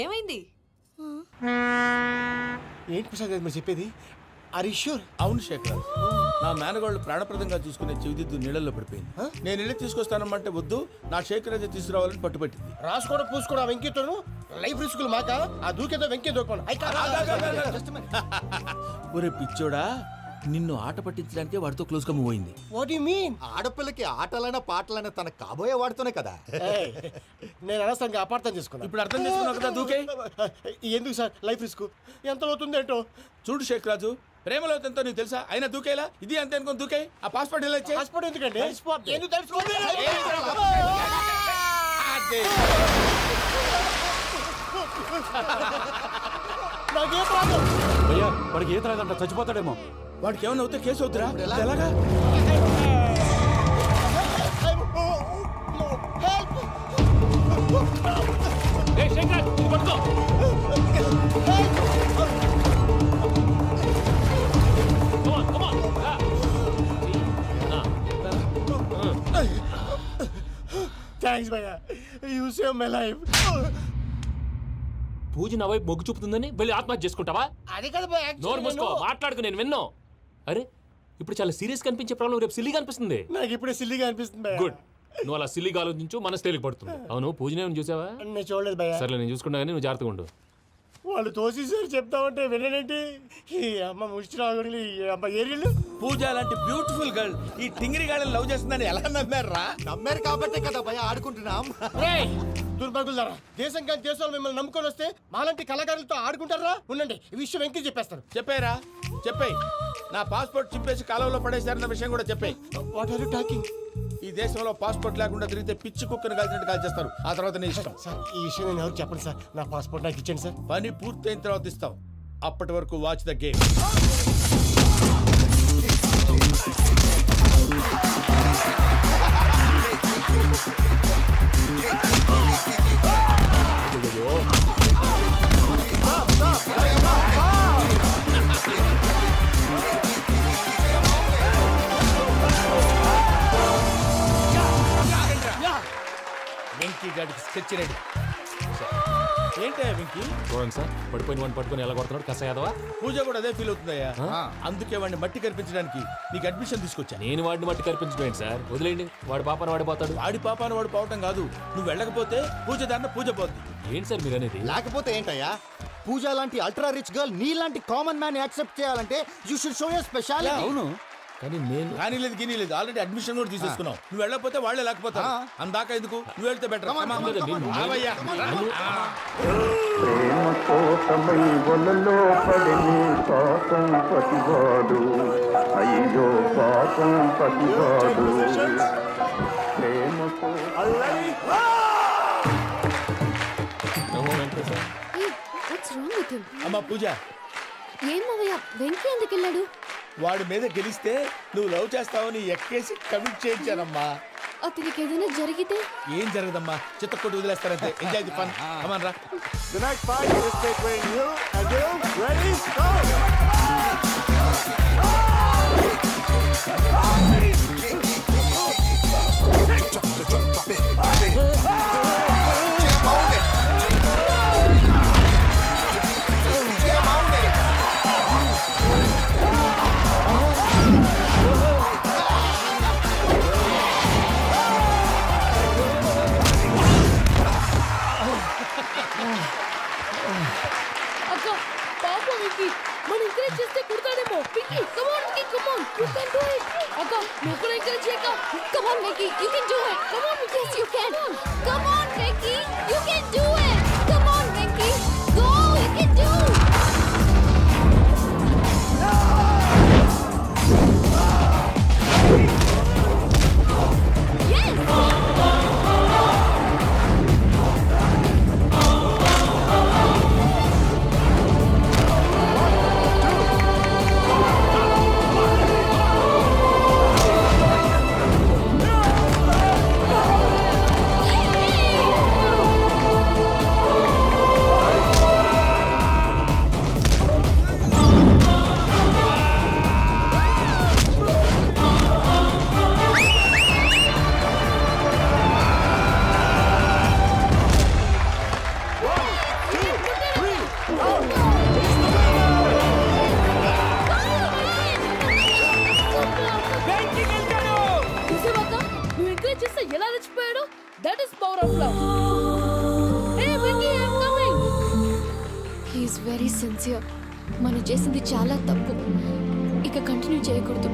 ఏమైంది? ఏంటి ప్రసాద్ గారు మీరు చెప్పేది? Are you sure? అవును శేఖర్, నా మేనగాళ్ళు ప్రాణప్రదంగా చూసుకునే చెవిదిద్దు నీళ్ళల్లో పడిపోయింది. నేను వెళ్ళి తీసుకొస్తానమ్మంటే వద్దు, నా శేఖర్ అయితే తీసుకురావాలని పట్టుబట్టింది. రాసుకోవడం పూసుకోవడం ఆ వెంకీతోను లైఫ్ రిస్కులు మాక ఆ దూకేదో వెంకీ దూకోను. ఒరే పిచ్చోడా, నిన్ను ఆట పట్టించడానికే వాడితో క్లోజ్ గా మూవ్ అయింది. What you mean? ఆడపిల్లకి ఆటలైనా పాటలైనా తన కాబోయే వాడుతూనే కదా. నేను అనవసరంగా అపార్థం చేసుకున్నా. ఇప్పుడు అర్థం చేసుకున్నావు కదా, దూకే. ఎందుకు సార్ లైఫ్ రిస్క్? ఎంత అవుతుంది ఏంటో చూడు శేఖర్ రాజు, ప్రేమలో ఎంతో నీకు తెలుసా? అయినా దూకేలా, ఇది అంతే అనుకుని దూకే. ఆ పాస్పోర్ట్ ఎలా ఇచ్చే? పాస్పోర్ట్ ఎందుకండి? ఎందుకు తెలుసుకోండి? నాకేం ప్రాబ్లం? భయ్యా వాడికి ఈత రాదంట, చచ్చిపోతాడేమో. వాడికి ఏమైనా అవుతే కేసు అవుతురా? ఎలాగా? థ్యాంక్స్ భయ్యా, యు సేవ్ మై లైఫ్. పూజ నా వైపు మొగ్గు చూపుతుందని వెళ్ళి ఆత్మహత్య చేసుకుంటావా? అది కదా భయ్యా, నోరు మూసుకో, మాట్లాడుకు, నేను విన్నో. అరే ఇప్పుడు చాలా సీరియస్ కనిపించే ప్రాబ్లం రేపు సిల్లీగా అనిపిస్తుంది. నాకు ఇప్పుడే సిల్లీగా అనిపిస్తుంది భయ్యా. గుడ్, నువ్వు అలా సిల్లీగా ఆలోచించు, మనసు తేలిక పడుతుంది. అవును, పూజనే చూసావా? నేను చూడలేదు భయ్యా. సర్లే, నేను చూసుకుంటా కానీ నువ్వు జాగ్రత్తగా ఉండు. వాళ్ళు తోసేసారు చెప్తామంటే విననేంటి? ఈ అమ్మ ముష్టి రాగుడి, ఈ అమ్మ ఏరియలు. పూజ లాంటి బ్యూటిఫుల్ గర్ల్ ఈ టింగిరి గాళ్ళని లవ్ చేస్తుందని ఎలా నమ్మారా? నమ్మారు కాబట్టే కదా భయ ఆడుకుంటున్నాం. దుర్భగులారా, దేశం కానీ దేశాలు మిమ్మల్ని నమ్ముకొని వస్తే మాలాంటి కళాకారులతో ఆడుకుంటారా? ఉండండి, ఈ విషయం వెంకీ చెప్పేస్తాను. చెప్పారా? చెప్పేయ్. నా పాస్పోర్ట్ చింపేసి కాలువలో పడేశారన్న విషయం కూడా చెప్పేయ్. What are you talking? ఈ దేశంలో పాస్పోర్ట్ లేకుండా తిరిగితే పిచ్చి కుక్కను కాల్చినట్టు కాల్చేస్తారు. ఆ తర్వాత నీ ఇష్టం. సార్ ఈ విషయం నేను ఎవరు చెప్పండి సార్. నా పాస్పోర్ట్ నాకు ఇచ్చేయండి సార్. పని పూర్తయిన తర్వాత ఇస్తాం. అప్పటి వరకు వాచ్ ద గేమ్. వెంకీ గాడికి స్కెచ్ రెడీ. ఏంటా వెంకీ? చూడండి సార్, పడిపోయిన వాడిని పట్టుకొని ఎలా కొడుతున్నాడు కసయాదవా. పూజ కూడా అదే ఫీల్ అవుతుందయ్యా. అందుకే వాడిని మట్టి కనిపించడానికి నీకు అడ్మిషన్ తీసుకొచ్చాను. నేను వాడిని మట్టి కనిపించిపోయింది సార్, వదిలేండి. వాడి పాపను వాడిపోతాడు. వాడి పాపాను వాడు పోవటం కాదు, నువ్వు వెళ్ళకపోతే పూజ దారిన పూజ పోద్ది. ఏంటి సార్ మీరు అనేది? లేకపోతే ఏంటయ్యా, పూజ లాంటి అల్ట్రా రిచ్ గర్ల్ నీ లాంటి కామన్ మ్యాన్ యాక్సెప్ట్ చేయాలంటే you should show your speciality. అవును, కానీ నేను కానీ లేదు గిని లేదు, ఆల్రెడీ అడ్మిషన్ కూడా తీసేసుకున్నావు. నువ్వు వెళ్ళకపోతే వాళ్ళే లేకపోతారు. అందాక ఎందుకు, నువ్వు వెళ్తే బెటర్. ప్రేమ కోసమై వలలో పడని పాపం పతివాడు, అయ్యో పాపం పతివాడు. ప్రేమ అమ్మా పూజ, ఏం మావయ్య, వెంకీ ఎందుకు వెళ్ళాడు? వాడి మీద గెలిస్తే నువ్వు లవ్ చేస్తావని ఎక్కేసి కమిట్ చేయించానమ్మా. అతనికి ఏదైనా జరిగితే? ఏం జరగదమ్మా, చిత్తకొట్టు వదిలేస్తారంతే. Enjoy the fun. కమాన్ రా. The next fight is between you and you. Ready? Go! అక్క, పాపం వెంకీ, మనం ఎంకరేజ్ చేస్తే కుడతాడేమో. Venky, come on Venky, come on, you can do it. అక్క, నువ్వు కూడా ఎంకరేజ్ చేయక. Come on Venky, you can do it. Come on, yes you can. Come on Venky, you can do it. Come on Venky, go, you can do. Yes. That is power of love. Hey, Vicky, I'm coming. He is very sincere. మనం చేసింది చాలా తప్పు. ఇక continue చేయకూడదు.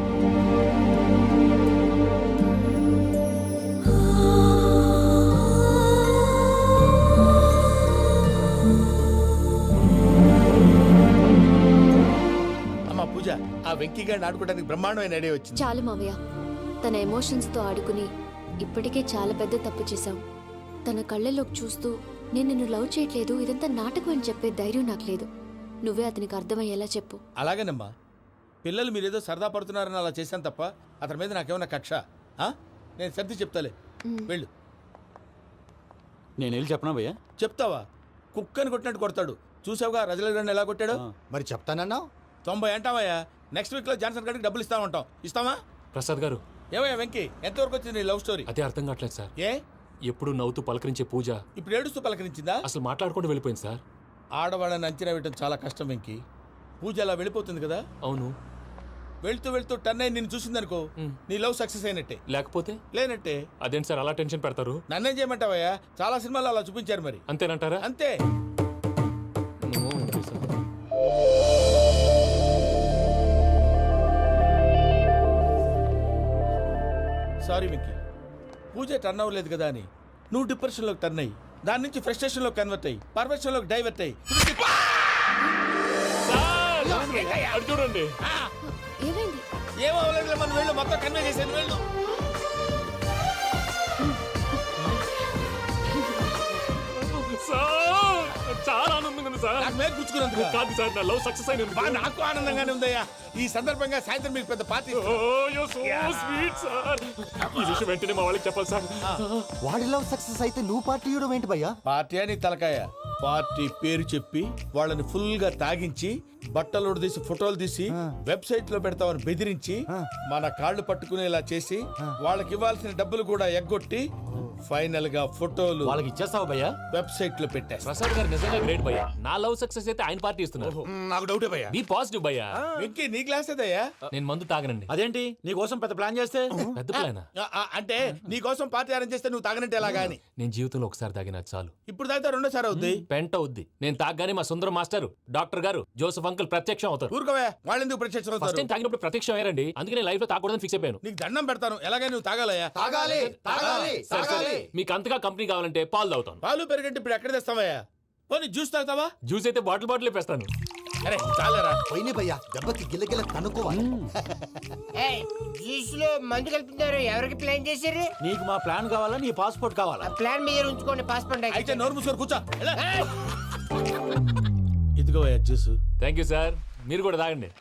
అమ్మా పూజ, ఆ వెంకీ గారిని ఆడుకోవడానికి బ్రహ్మాండమైన ఐడియా వచ్చింది. చాలు మావయ్య. తన ఎమోషన్స్తో ఆడుకుని ఇప్పటికే చాలా పెద్ద తప్పు చేశావు. తన కళ్ళలోకి చూస్తూ నేను నిన్ను లవ్ చేయట్లేదు, ఇదంతా నాటకం అని చెప్పే ధైర్యం నాకు లేదు. నువ్వే అతనికి అర్థమయ్యేలా చెప్పు. అలాగేనమ్మా, పిల్లలు మీరేదో సరదా పడుతున్నారని అలా చేశాను తప్ప అతని మీద నాకేమన్నా కక్ష? నేను సర్ది చెప్తాలే, వెళ్ళు. నేను వెళ్ళి చెప్పనా భయ్యా? చెప్తావా? కుక్కని కొట్టినట్టు కొడతాడు. చూసావుగా రజల గండి ఎలా కొట్టాడు? మరి చెప్తానన్నావు. 90 అంటావయ్యా. నెక్స్ట్ వీక్ లో జాన్సన్ గారికి డబ్బులు ఇస్తామంటాం. ఇస్తావా? ప్రసాద్ గారు, ఏమయ్యా వెంకీ, ఎంతవరకు వచ్చింది నీ లవ్ స్టోరీ? అదే అర్థం కావట్లేదు సార్. ఏ ఎప్పుడు నవ్వుతూ పలకరించే పూజ ఇప్పుడు ఏడుస్తూ పలకరించిందా? అసలు మాట్లాడుకుంటూ వెళ్ళిపోయింది సార్. ఆడవాళ్ళని అంచనా వేయడం చాలా కష్టం వెంకీ. పూజ అలా వెళ్ళిపోతుంది కదా. అవును. వెళ్తూ వెళ్తూ టర్న్ అయి నిన్ను చూసిందనుకో, నీ లవ్ సక్సెస్ అయినట్టే. లేకపోతే లేనట్టే. అదేంటి సార్ అలా టెన్షన్ పెడతారు? నన్నేం చేయమంటావయ్యా? చాలా సినిమాలు అలా చూపించారు మరి. అంతేనంటారా? అంతే. సారీ వెంకీ, పూజ టర్న్ అవ్వలేదు కదా అని నువ్వు డిప్రెషన్లోకి టర్న్ అయ్యి దాని నుంచి ఫ్రస్ట్రేషన్లోకి కన్వర్ట్ అయ్యి పర్వర్షన్లోకి డైవర్ట్ అయ్యి అటు చూడండి. ఏమైంది? ఏమో అవ్వలేదు, మనం వెళ్ళు, మొత్తం కన్వే చేసేది వెళ్ళు. సార్, చాలా ఆనందంగా ఉంది సార్. నాకు మేలు గుచ్చుకున్నందుకు కాదు సార్, నా లవ్ సక్సెస్ అయినందుకు. బా, నాకు ఆనందంగానే ఉందయ్యా. ఈ సందర్భంగా సాయంత్రం మీకు పెద్ద పార్టీ. Sweet sir. ఈ విషయం వెంటనే మా వాళ్ళకి చెప్పాలి సార్. వాడి లవ్ సక్సెస్ అయితే నువ్వు పార్టీ ఇవ్వడం ఏంటి భయ్యా? పార్టీ అని తలకాయ. పార్టీ పేరు చెప్పి వాళ్ళని ఫుల్ గా తాగించి బట్టలు తీసి ఫోటోలు తీసి వెబ్సైట్ లో పెడతామని బెదిరించి మన కాళ్ళు పట్టుకునేలా చేసి వాళ్ళకి ఇవ్వాల్సిన డబ్బులు కూడా ఎగ్గొట్టి ఫైనల్ గా ఫోటోలు వాళ్ళకి ఇచ్చేస్తావా భయ్యా? వెబ్సైట్ లో పెట్టేస్తా. ప్రసాద్ గారు నిజంగా గ్రేట్ భయ్యా. నా లవ్ సక్సెస్ అయితే ఆయన పార్టీ ఇస్తున్నారు. నాకు డౌటే భయ్యా. బీ పాజిటివ్ భయ్యా. వెంకీ, నీ క్లాస్ ఏదయ్యా? నేను మందు తాగనండి. అదేంటి నీ కోసం పెద్ద ప్లాన్ చేస్తే? పెద్ద ప్లానా? అంటే నీ కోసం పార్టీ అరేంజ్ చేస్తే నువ్వు తాగనంటే ఎలాగా అని. నేను జీవితంలో ఒకసారి తాగినా చాలు. ఇప్పుడు తాగితే రెండోసారి అవుద్ది. పెంట అవుద్ది. నేను తాగగానే మా సుందరం మాస్టర్, డాక్టర్ గారు, జోసఫ్ అంకుల్ ప్రత్యక్షం అవుతారు. ఊరుకోవా, వాళ్ళు ఎందుకు ప్రత్యక్షం ఫస్ట్ అవుతారు? టైం తాగినప్పుడు ప్రత్యక్షం అయ్యారండి. అందుకే నేను లైఫ్ లో తాగకూడదని ఫిక్స్ అయిపోయాను. నీకు దండం పెడతాను, ఎలాగే నువ్వు తాగాలయ్యా. తాగాలి తాగాలి సరే సరే, మీకు అంతగా కంపెనీ కావాలంటే పాలు తాగుతాను. పాలు పెరిగంటే ఇప్పుడు ఎక్కడ తెస్తావయ్యా? పోనీ జ్యూస్ తాగుతావా? జ్యూస్ అయితే బాటిల్ వేస్తాను. అరే చాలరా. పోయినే భయ్యా, దెబ్బకి గిల్లగిల్ల తనుకోవాలి. జ్యూస్ లో మందు కలుపుతున్నారు. ఎవరికి ప్లాన్ చేశారు? నీకు మా ప్లాన్ కావాలా, నీ పాస్పోర్ట్ కావాలా? ప్లాన్ మీద ఉంచుకోండి, పాస్పోర్ట్ అయితే నోరు మూసుకొని కూర్చో. ఇదిగోయా జ్యూస్. Thank you sir. మీరు కూడా తాగండి.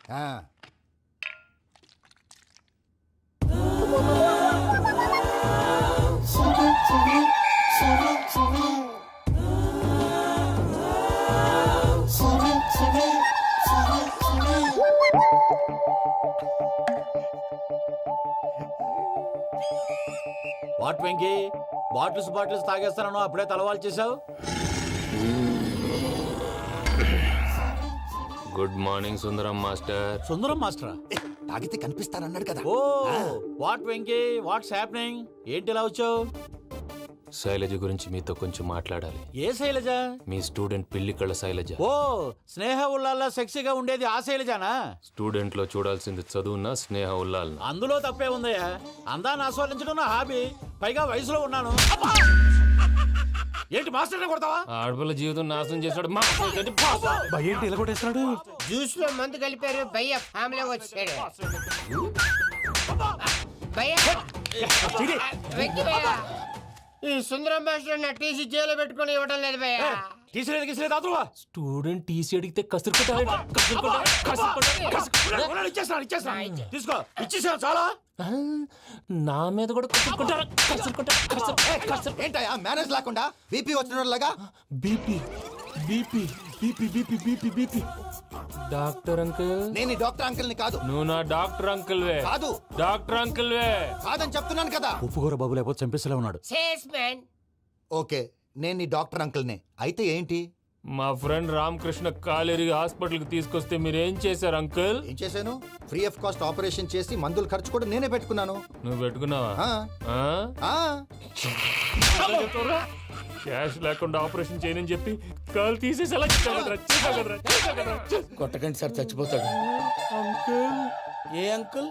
వాట్ వెంకీ, బాటిల్స్ తాగేస్తానో అప్పుడే తలవాలు చేసావు. Good morning Sundaram master. Sundaram మాస్టరా? తాగితే కనిపిస్తానన్నాడు కదా. Oh what Venky, what's happening? ఏంటి ఇలా వచ్చావు? శైలజ గురించి మీతో కొంచెం మాట్లాడాలి. ఏ శైలజ? మీ స్టూడెంట్ పిల్లి కళ్ళ శైలజ. ఓ స్నేహ ఉల్లాల్లో సెక్సీగా ఉండేది ఆ శైలజానా? స్టూడెంట్ లో చూడాల్సింది చదువున్న స్నేహ ఉల్లాల్. అందులో తప్పే ఉందయ్యా. అందాన్ని ఆస్వాదించడం నా హాబీ. పైగా వయసులో ఉన్నాను. ఏంటి మాస్టర్ కొడతావా? ఆడపిల్ల జీవితం నాశనం చేశాడు. ఏంటి ఇలా కొట్టేస్తున్నాడు? జ్యూస్ లో మందు కలిపారు. భయ్య ఫ్యామిలీ వచ్చాడు. భయ్య వెక్కి భయ్య, ఈ సుందరం మాస్టర్ నా టీసీ జైల్లో పెట్టుకొని ఇవ్వడం లేదు భయ్య. తీసిలేదు స్టూడెంట్ టీసీ అడిగితే తీసుకో, ఇచ్చేసా చాలా. నా మీద కూడా కసురుకుంటారా? ఏంటయ్యా మేనేజ్ లేకుండా బీపీ వచ్చిన లాగా? BP BP BP BP BP BP. Doctor uncle, నేను ఈ డాక్టర్ అంకుల్ ని కాదు. నువ్వు నా డాక్టర్ అంకుల్ వే. కాదు. డాక్టర్ అంకుల్ వే. కాదని చెప్తున్నాను కదా. ఉప్పుకూర బాబు లేకపోతే చంపేసేలా ఉన్నాడు. Sales man. ఓకే, నేను నీ డాక్టర్ అంకుల్ నే. అయితే ఏంటి? మా ఫ్రెండ్ రామకృష్ణ కాలేరికి హాస్పిటల్కి తీసుకొస్తే మీరేం చేశారు అంకుల్? ఏం చేశాను? ఫ్రీ ఆఫ్ కాస్ట్ ఆపరేషన్ చేసి మందుల ఖర్చు కూడా నేనే పెట్టుకున్నాను. నువ్వు పెట్టుకున్నావా? ఆ, ఆ? ఆ. క్యాష్ లేకుండా ఆపరేషన్ చేయనని చెప్పి కాలు తీసేసి ఎలా కొట్టకండి సార్, చచ్చిపోతాడు. అంకుల్, ఏ uncle?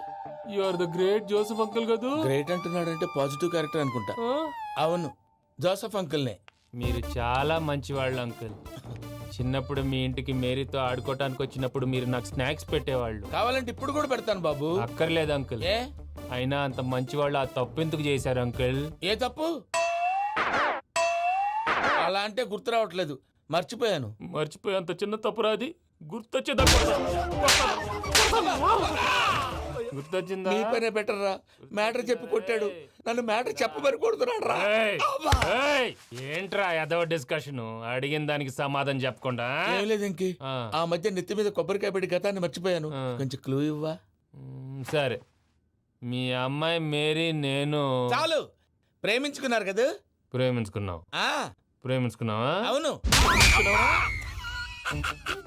You are the great Joseph uncle కదూ? గ్రేట్ అంటున్నాడంటే పాజిటివ్ క్యారెక్టర్ అనుకుంటా. ఆ? అవును, జోసఫ్ అంకుల్నే. మీరు చాలా మంచివాళ్ళు అంకుల్. చిన్నప్పుడు మీ ఇంటికి మేరీతో ఆడుకోవటానికి వచ్చినప్పుడు మీరు నాకు స్నాక్స్ పెట్టేవాళ్ళు. కావాలంటే ఇప్పుడు కూడా పెడతాను బాబు. అక్కర్లేదు అంకుల్. ఏ అయినా అంత మంచివాళ్ళు ఆ తప్పు ఎందుకు చేశారు అంకుల్? ఏ తప్పు? అలా అంటే గుర్తు రావట్లేదు, మర్చిపోయాను. మర్చిపోయి అంత చిన్న తప్పు రాది గుర్తొచ్చిందా? గుర్తొచ్చిందా? నీ పనే బెటర్ రా. మ్యాటర్ చెప్పి కొట్టాడు, నన్ను మ్యాటర్ చెప్పమని కొడుతున్నాడు రా. ఏయ్, ఏయ్, ఏంట్రా ఎదవ డిస్కషన్? అడిగిన దానికి సమాధానం చెప్పకుండా? ఏం లేదు ఇంకి. ఆ. ఆ మధ్య నెత్తి మీద కొబ్బరికాయ పెట్టి గతాన్ని మర్చిపోయాను. ఆ. కొంచెం క్లూ ఇవ్వా? సరే, మీ అమ్మాయి మేరీ నేను చాలు, ప్రేమించుకున్నారు కదా? ప్రేమించుకున్నావు. ఆ, ప్రేమించుకున్నావా? అవును.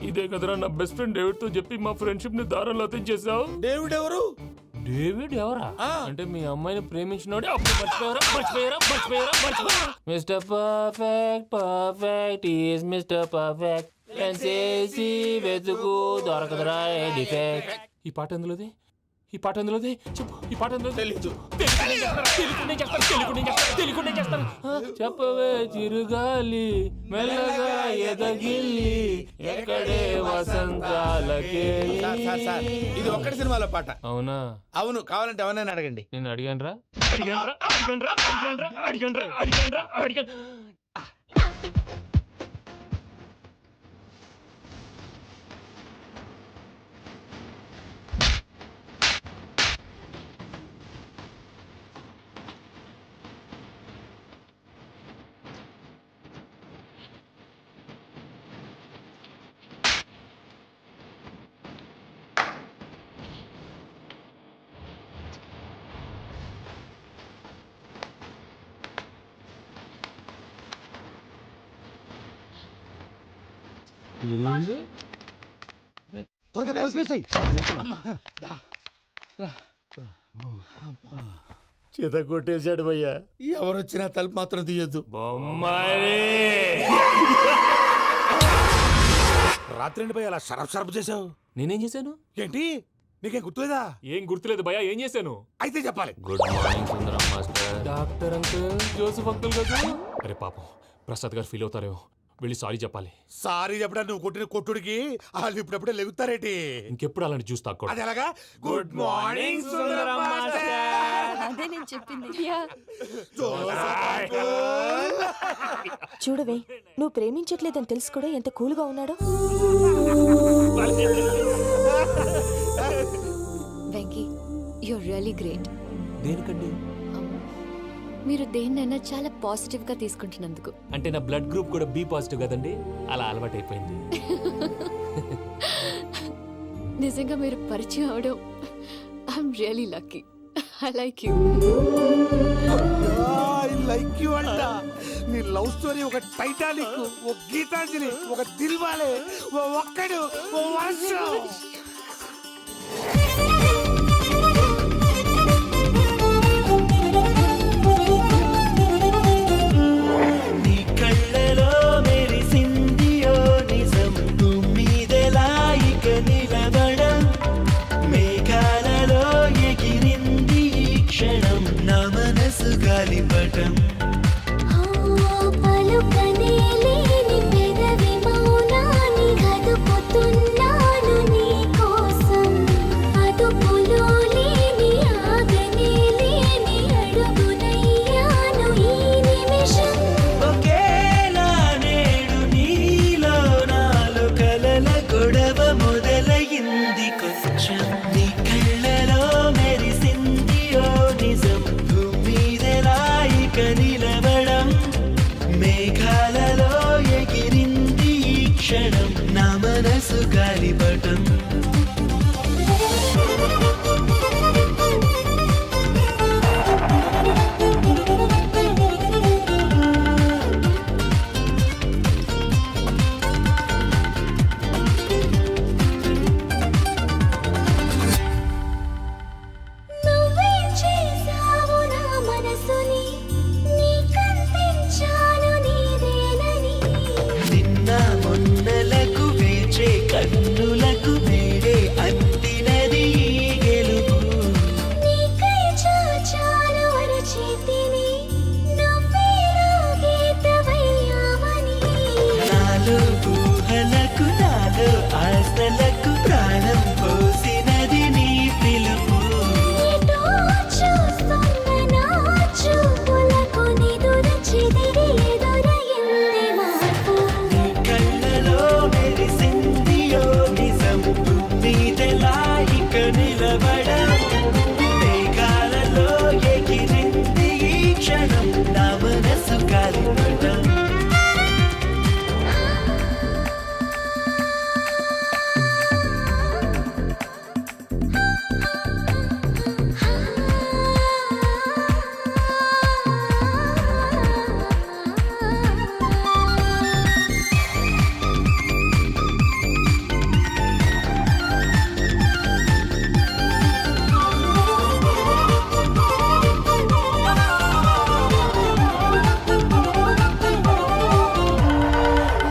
ఇదే కదరా నా బెస్ట్ ఫ్రెండ్ డేవిడ్ తో చెప్పి మా ఫ్రెండ్షిప్ ని దారంలో తెచ్చేసావు. డేవిడ్ ఎవరు? డేవిడ్ ఎవరా? ఆ. అంటే మీ అమ్మాయిని ప్రేమించినోడే అప్పుడు మర్చిపోయారా? Mister perfect, perfect is mister perfect. చేసి వెతుకు దొరకదురా డిఫెక్ట్. ఈ పాట ఎందులోది? చెప్పు, ఈ పాట ఎందులో? తెలీదు. తెలుగునే చేస్తాను. చెప్పవే చిరుగాలి మెల్లగా ఎదగిల్లి ఎక్కడే వసంతాలకే. సార్, ఇది ఒక్కటి సినిమాలో పాట. అవునా? అవును, కావాలంటే ఎవరైనా అడగండి. నేను అడిగాను రా. త్వరగా తలుపేసేయ్. చేత కొట్టేశాడు భయ్యా. ఎవరు వచ్చినా తలుపు మాత్రం తీయొద్దు. బొమ్మాయి రాత్రి పోయి అలా షరఫ్ చేసావు. నేనేం చేశాను? ఏంటి నీకేం గుర్తులేదా? ఏం గుర్తులేదు భయ్యా, ఏం చేశాను? అయితే చెప్పాలి. Good morning Sundaram master. Doctor uncle, Joseph uncle కదా? అరే పాపం, ప్రసాద్ గారు ఫీల్ అవుతారేమో, వెళ్ళి సారీ చెప్పాలి. సారీ చెప్పడా నువ్వు కొట్టిన కొట్టుడికి వాళ్ళు ఇప్పుడప్పుడే లెగుతారేటి? ఇంకెప్పుడు అలాంటి జ్యూస్ తాక్కూడదు. అది ఎలాగా? Good morning Sundaram master. అదే నేను చెప్పింది. చూడవే, నువ్వు ప్రేమించట్లేదని తెలుసు కూడా ఎంత కూల్గా ఉన్నాడో. Venky, you're really great. దేనికండి? మీరు దేన్నైనా చాలా పాజిటివ్ గా తీసుకుంటున్నందుకు. అంటే నా బ్లడ్ గ్రూప్ కూడా బి పాజిటివ్ కదండి, అలా అలవాటు అయిపోయింది. నిజంగా మీరు పరిచయం అవడం I'm really lucky. I like you. I like you అంట. నీ లవ్ స్టోరీ ఒక టైటానిక్, ఒక గీతాంజలి, ఒక దిల్వాలే, ఓ ఒక్కడు, ఓ వర్షం. నీ కళ్ళలో మెరిసిందియో నిజం, భూమిదెలా ఇక నిలబడం, మేఘాలలో ఎగిరింది ఈ క్షణం, నా మనసు గాలిపటం. ఒకేలా నేడు నీలో నాలో కలల గొడవ మొదలయింది కొంచెం, నీ కళ్ళలో మెరిసింది ఓ నిజం, భూమిదెలా ఇక నిలబడం, మేఘాలలో ఎగిరింది ఈ క్షణం, నా మనసు గాలిపటం. నిన్న మొన్నలకు వేచే కన్నులకు నేడే అందినది ఈ గెలుపు. నాలో ఊహలకు నాలో ఆశలకు ప్రాణం పోసినది నీ పిలుపు. నీ కళ్ళలో మెరిసింది ఓ నిజం, నీదెలా ఇక నిలబడం. మేఘాలలో ఎగిరింది ఈ క్షణం, నా మనసు గాలిపటం.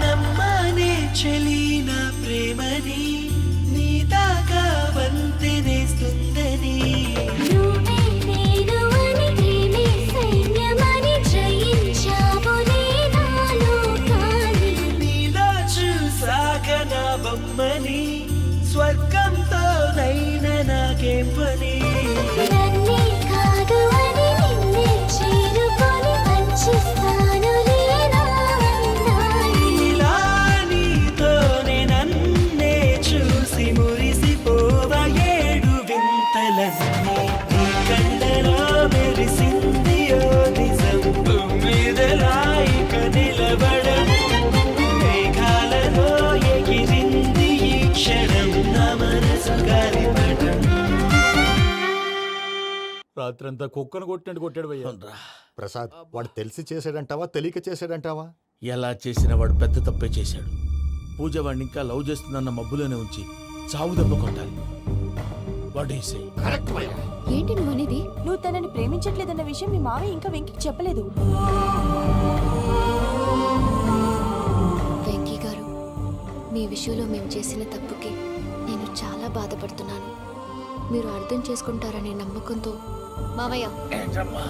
నమ్మనే చెలి నా ప్రేమని, నీ దాకా వంతెనేస్తుందని. నీలో చూసాక నా బొమ్మని, స్వర్గంతో నైనా నాకేం పని. ఇలా నీతోనే నన్నే చూసి మురిసిపోవ ఏడు వింతలన్నీ. నీ కళ్ళలో మెరిసింది ఓ నిజం, మీదెలా ఇక నిలబడం. మేఘాలలో ఎగిరింది ఈ క్షణం, నా మనసు గాలిపటం. రాత్రంతా కుక్కను కొట్టినట్టు కొట్టాడు భయ్యా. ప్రసాద్ వాడు తెలిసి చేసాడంటావా తెలియక చేసాడంటావా? ఎలా చేసిన వాడు పెద్ద తప్పే చేశాడు. పూజ వాడిని ఇంకా లవ్ చేస్తుందన్న మబ్బులోనే ఉంచి చావు దెబ్బ కొట్టాలి. వాడు ఏంటి నువ్వు అనేది? నువ్వు తనని ప్రేమించట్లేదన్న విషయం మీ మావయ్య ఇంకా వెంకికి చెప్పలేదు. వెంకీ గారు, మీ విషయంలో మేము చేసిన తప్పుకి నేను చాలా బాధపడుతున్నాను. మీరు అర్థం చేసుకుంటారనే నమ్మకంతో మావయ్య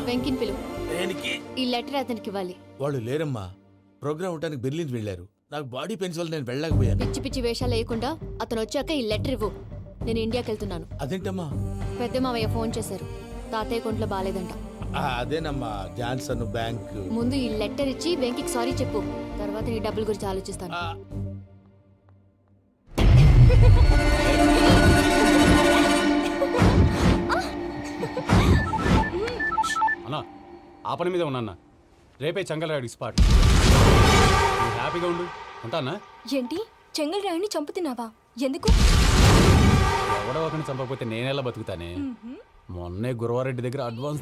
వెంకిని పిలు. ఈ లెటర్ అతనికి ఇవ్వాలి. వాళ్ళు లేరమ్మా, ప్రోగ్రామ్ ఉండడానికి బెర్లిన్ వెళ్ళారు. నాకు బాడీ పెయిన్స్ వల్ల నేను వెళ్ళలేకపోయాను. పిచ్చి పిచ్చి వేషాలు వేయకుండా అతను వచ్చాక ఈ లెటర్ ఇవ్వు. నేను ఇండియాకి వెళ్తున్నాను. అదేంటమ్మా? పెద్ద మావయ్య ఫోన్ చేశారు, తాతయ్య కొంట్లో బాగాలేదంట. అదేనమ్మా, జాన్సన్ బ్యాంక్. ముందు ఈ లెటర్ ఇచ్చి వెంకికి సారీ చెప్పు, తర్వాత నీ డబ్బుల గురించి ఆలోచిస్తాను. అన్నా ఆ పని మీద ఉన్నా, రేపే చంగలరాయుడు స్పాట్. హ్యాపీగా ఉండు, ఉంటానా? ఏంటి చెంగల్ రాయుని చంపుతున్నావా? ఎందుకు? ఎవడో ఒకరిని చంపకపోతే నేనెలా బతుకుతానే. మొన్నే గురవారెడ్డి దగ్గర అడ్వాన్స్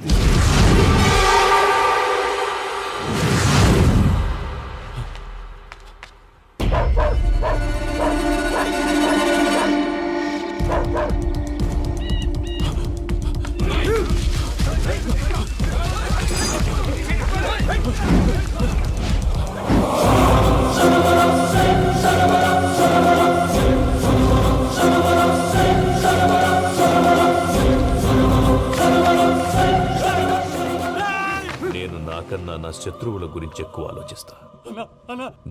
నేను నాకన్నా నా శత్రువుల గురించి ఎక్కువ ఆలోచిస్తా.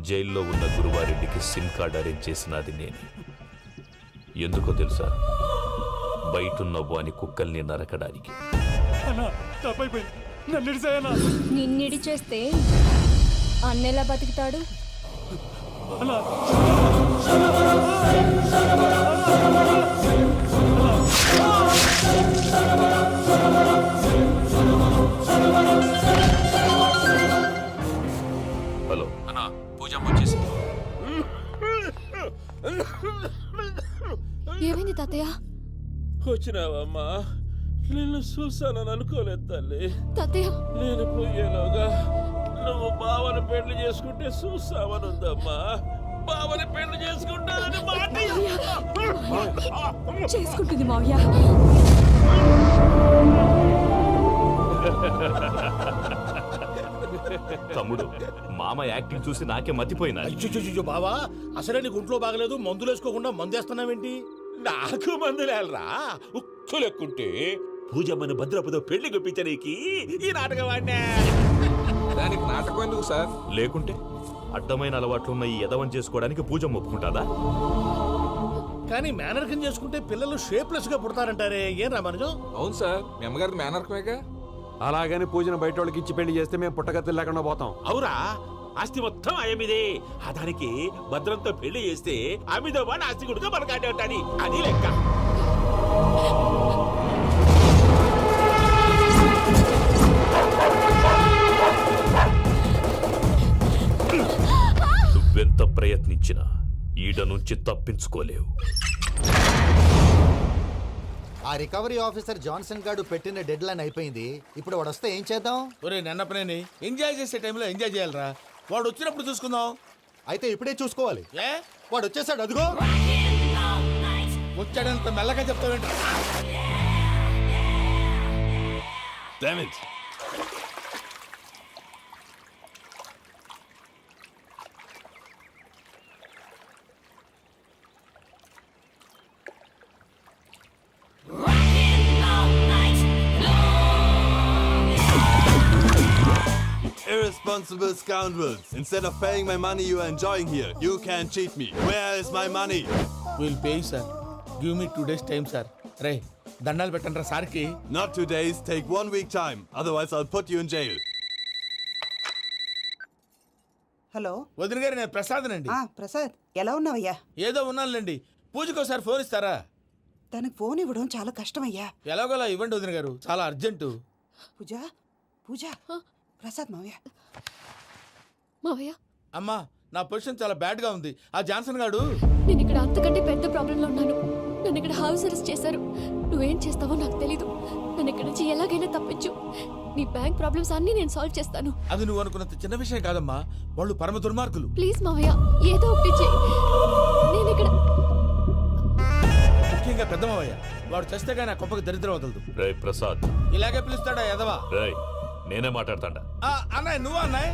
జైల్లో ఉన్న గురువారెడ్డికి సిమ్ కార్డ్ అరేంజ్ చేసినది నేనే. ఎందుకో తెలుసా? బయటున్న వాని కుక్కల్ని నరకడానికి. నిన్నిడి చేస్తే అన్నెలా బతుకుతాడు? హలో అన్నా, పూజ వచ్చేసి. ఏమైంది తాతయ్య? వచ్చినావమ్మా, నిన్ను చూసానని అనుకోలేదు తల్లి. తాతయ్య నేను పోయేలోగా నువ్వు బావని పెళ్లి చేసుకుంటే చూస్తావని ఉందమ్మా. బావని పెళ్లి చేసుకుంటానని మాట చేసుకుంటుంది మావయ్య. తమ్ముడు మామ యాక్టింగ్ చూసి నాకే మతిపోయినా అయ్యో బావా, అసలే నీకు ఒంట్లో బాగలేదు, మందులు వేసుకోకుండా మందు వేస్తున్నావేంటి? నాకు మందులేలరా ఉక్కు లెక్కుంటే పూజమ్మని భద్రపదో పెళ్లి గుప్పించడానికి ఈ నాటకం ఆడినా. దానికి నాటకం ఎందుకు సార్? లేకుంటే అడ్డమైన అలవాట్లు ఉన్న ఈ యదవం చేసుకోవడానికి పూజ ఒప్పుకుంటాదా? కానీ మేనర్కం చేసుకుంటే పిల్లలు షేప్లెస్ గా పుడతారంటారే, ఏం రామానుజం? అవును సార్, మీ అమ్మగారిది మేనర్కమేగా. అలాగని పూజను బయట వాళ్ళకి ఇచ్చి పెళ్లి చేస్తే మేము పుట్టగతులు లేకుండా పోతాం. అవురా, ఆస్తి మొత్తం ఆయమిదే. ఆ దానికి భద్రంతో పెళ్లి చేస్తే ఆమెతో వాడు ఆస్తి గుడిగా మనకాడే ఉంటాని, అది లెక్క. నువ్వెంత ప్రయత్నించినా ఈడ నుంచి తప్పించుకోలేవు. ఆ రికవరీ ఆఫీసర్ జాన్సన్ గారు పెట్టిన డెడ్ లైన్ అయిపోయింది. ఇప్పుడు వాడు వస్తే ఏం చేద్దాం? ఒరే నన్నపనేని, ఎంజాయ్ చేసే టైంలో ఎంజాయ్ చేయాలరా. వాడు వచ్చినప్పుడు చూసుకుందాం. అయితే ఇప్పుడే చూసుకోవాలి. ఏ వాడు వచ్చేసాడు, అదిగో. వచ్చాడంత మెల్లగా చెప్తావేంట? Irresponsible scoundrels. Instead of paying my money you are enjoying here, you can cheat me. Where is my money? Will pay sir. Give me 2 days time sir. రే దండాలు పెట్టండి రా సార్కి. Not 2 days, take 1 week time. Otherwise I'll put you in jail. Hello వదిన గారు, నేను ప్రసాదనండి. ప్రసాద్, ఎలా ఉన్నావయ్యా? ఏదో ఉన్నానులేండి. పూజకి ఒకసారి ఫోన్ ఇస్తారా? తనకు ఫోన్ ఇవ్వడం చాలా కష్టమయ్యా. ఎలాగోలా ఇవ్వండి వదిన గారు, చాలా అర్జెంటు. పూజ పూజ, ప్రసాద్ మావయ్య. మావయ్య, అమ్మా, నా పొజిషన్ చాలా బ్యాడ్ గా ఉంది. ఆ జాన్సన్ గాడు, నేను ఇక్కడ అంతకంటే పెద్ద ప్రాబ్లంలో ఉన్నాను. నన్ను ఇక్కడ హౌస్ అరెస్ట్ చేశారు. నువ్వేం చేస్తావో నాకు తెలీదు. నన్ను ఇక్కడ నుంచి ఎలాగైనా తప్పించు. నీ బ్యాంక్ ప్రాబ్లమ్స్ అన్నీ నేను సాల్వ్ చేస్తాను. అది నువ్వు అనుకున్నంత చిన్న విషయం కాదమ్మా. వాళ్ళు పరమ దుర్మార్గులు. ప్లీజ్ మావయ్య, ఏదో ఒకటి చెయ్యి. నేను ఇక్కడ ముఖ్యంగా పెద్దమావయ్య, వాడు చేస్తే కానీ ఆ కొంపకి దరిద్రం వదలదు. రేయ్ ప్రసాద్, ఇలాగే పిలుస్తాడా ఎదవా? రేయ్ నేనే మాట్లాడతాడా? అన్నయ్య, నువ్వు అన్నయ్య,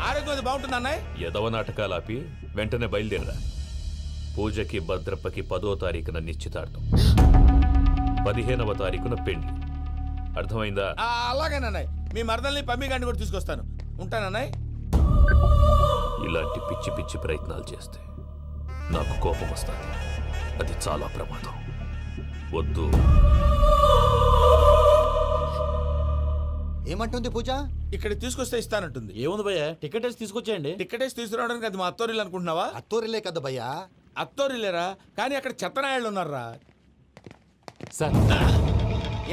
ఆరోగ్యం అది బాగుంటుంది అన్నయ్య. యదవ నాటకాలు ఆపి వెంటనే బయలుదేరరా. పూజకి భద్రప్పకి 10వ తారీఖున నిశ్చితార్థం, 15వ తారీఖున పెళ్లి. అర్థమైందా? అలాగేనన్నయ్య. మీ మరదల్ని పమ్మి గాండి కూడా తీసుకొస్తాను. ఉంటానన్నయ్య. ఇలాంటి పిచ్చి పిచ్చి ప్రయత్నాలు చేస్తే నాకు కోపం వస్తుంది. అది చాలా ప్రమాదం. వద్దు. ఏమంటుంది పూజ? ఇక్కడ తీసుకొస్తే ఇస్తానంటుంది. ఏముంది భయ్య, టికెట్ వేసి తీసుకొచ్చేయండి. టికెట్ వేసి తీసుకురావడానికి అది మా అత్తోరిల్లు అనుకుంటున్నావా? అత్తూరిలే కదా భయ్యా. అత్తోరిల్లేరా, కానీ అక్కడ చెత్తనాయాళ్ళు ఉన్నారా. సార్,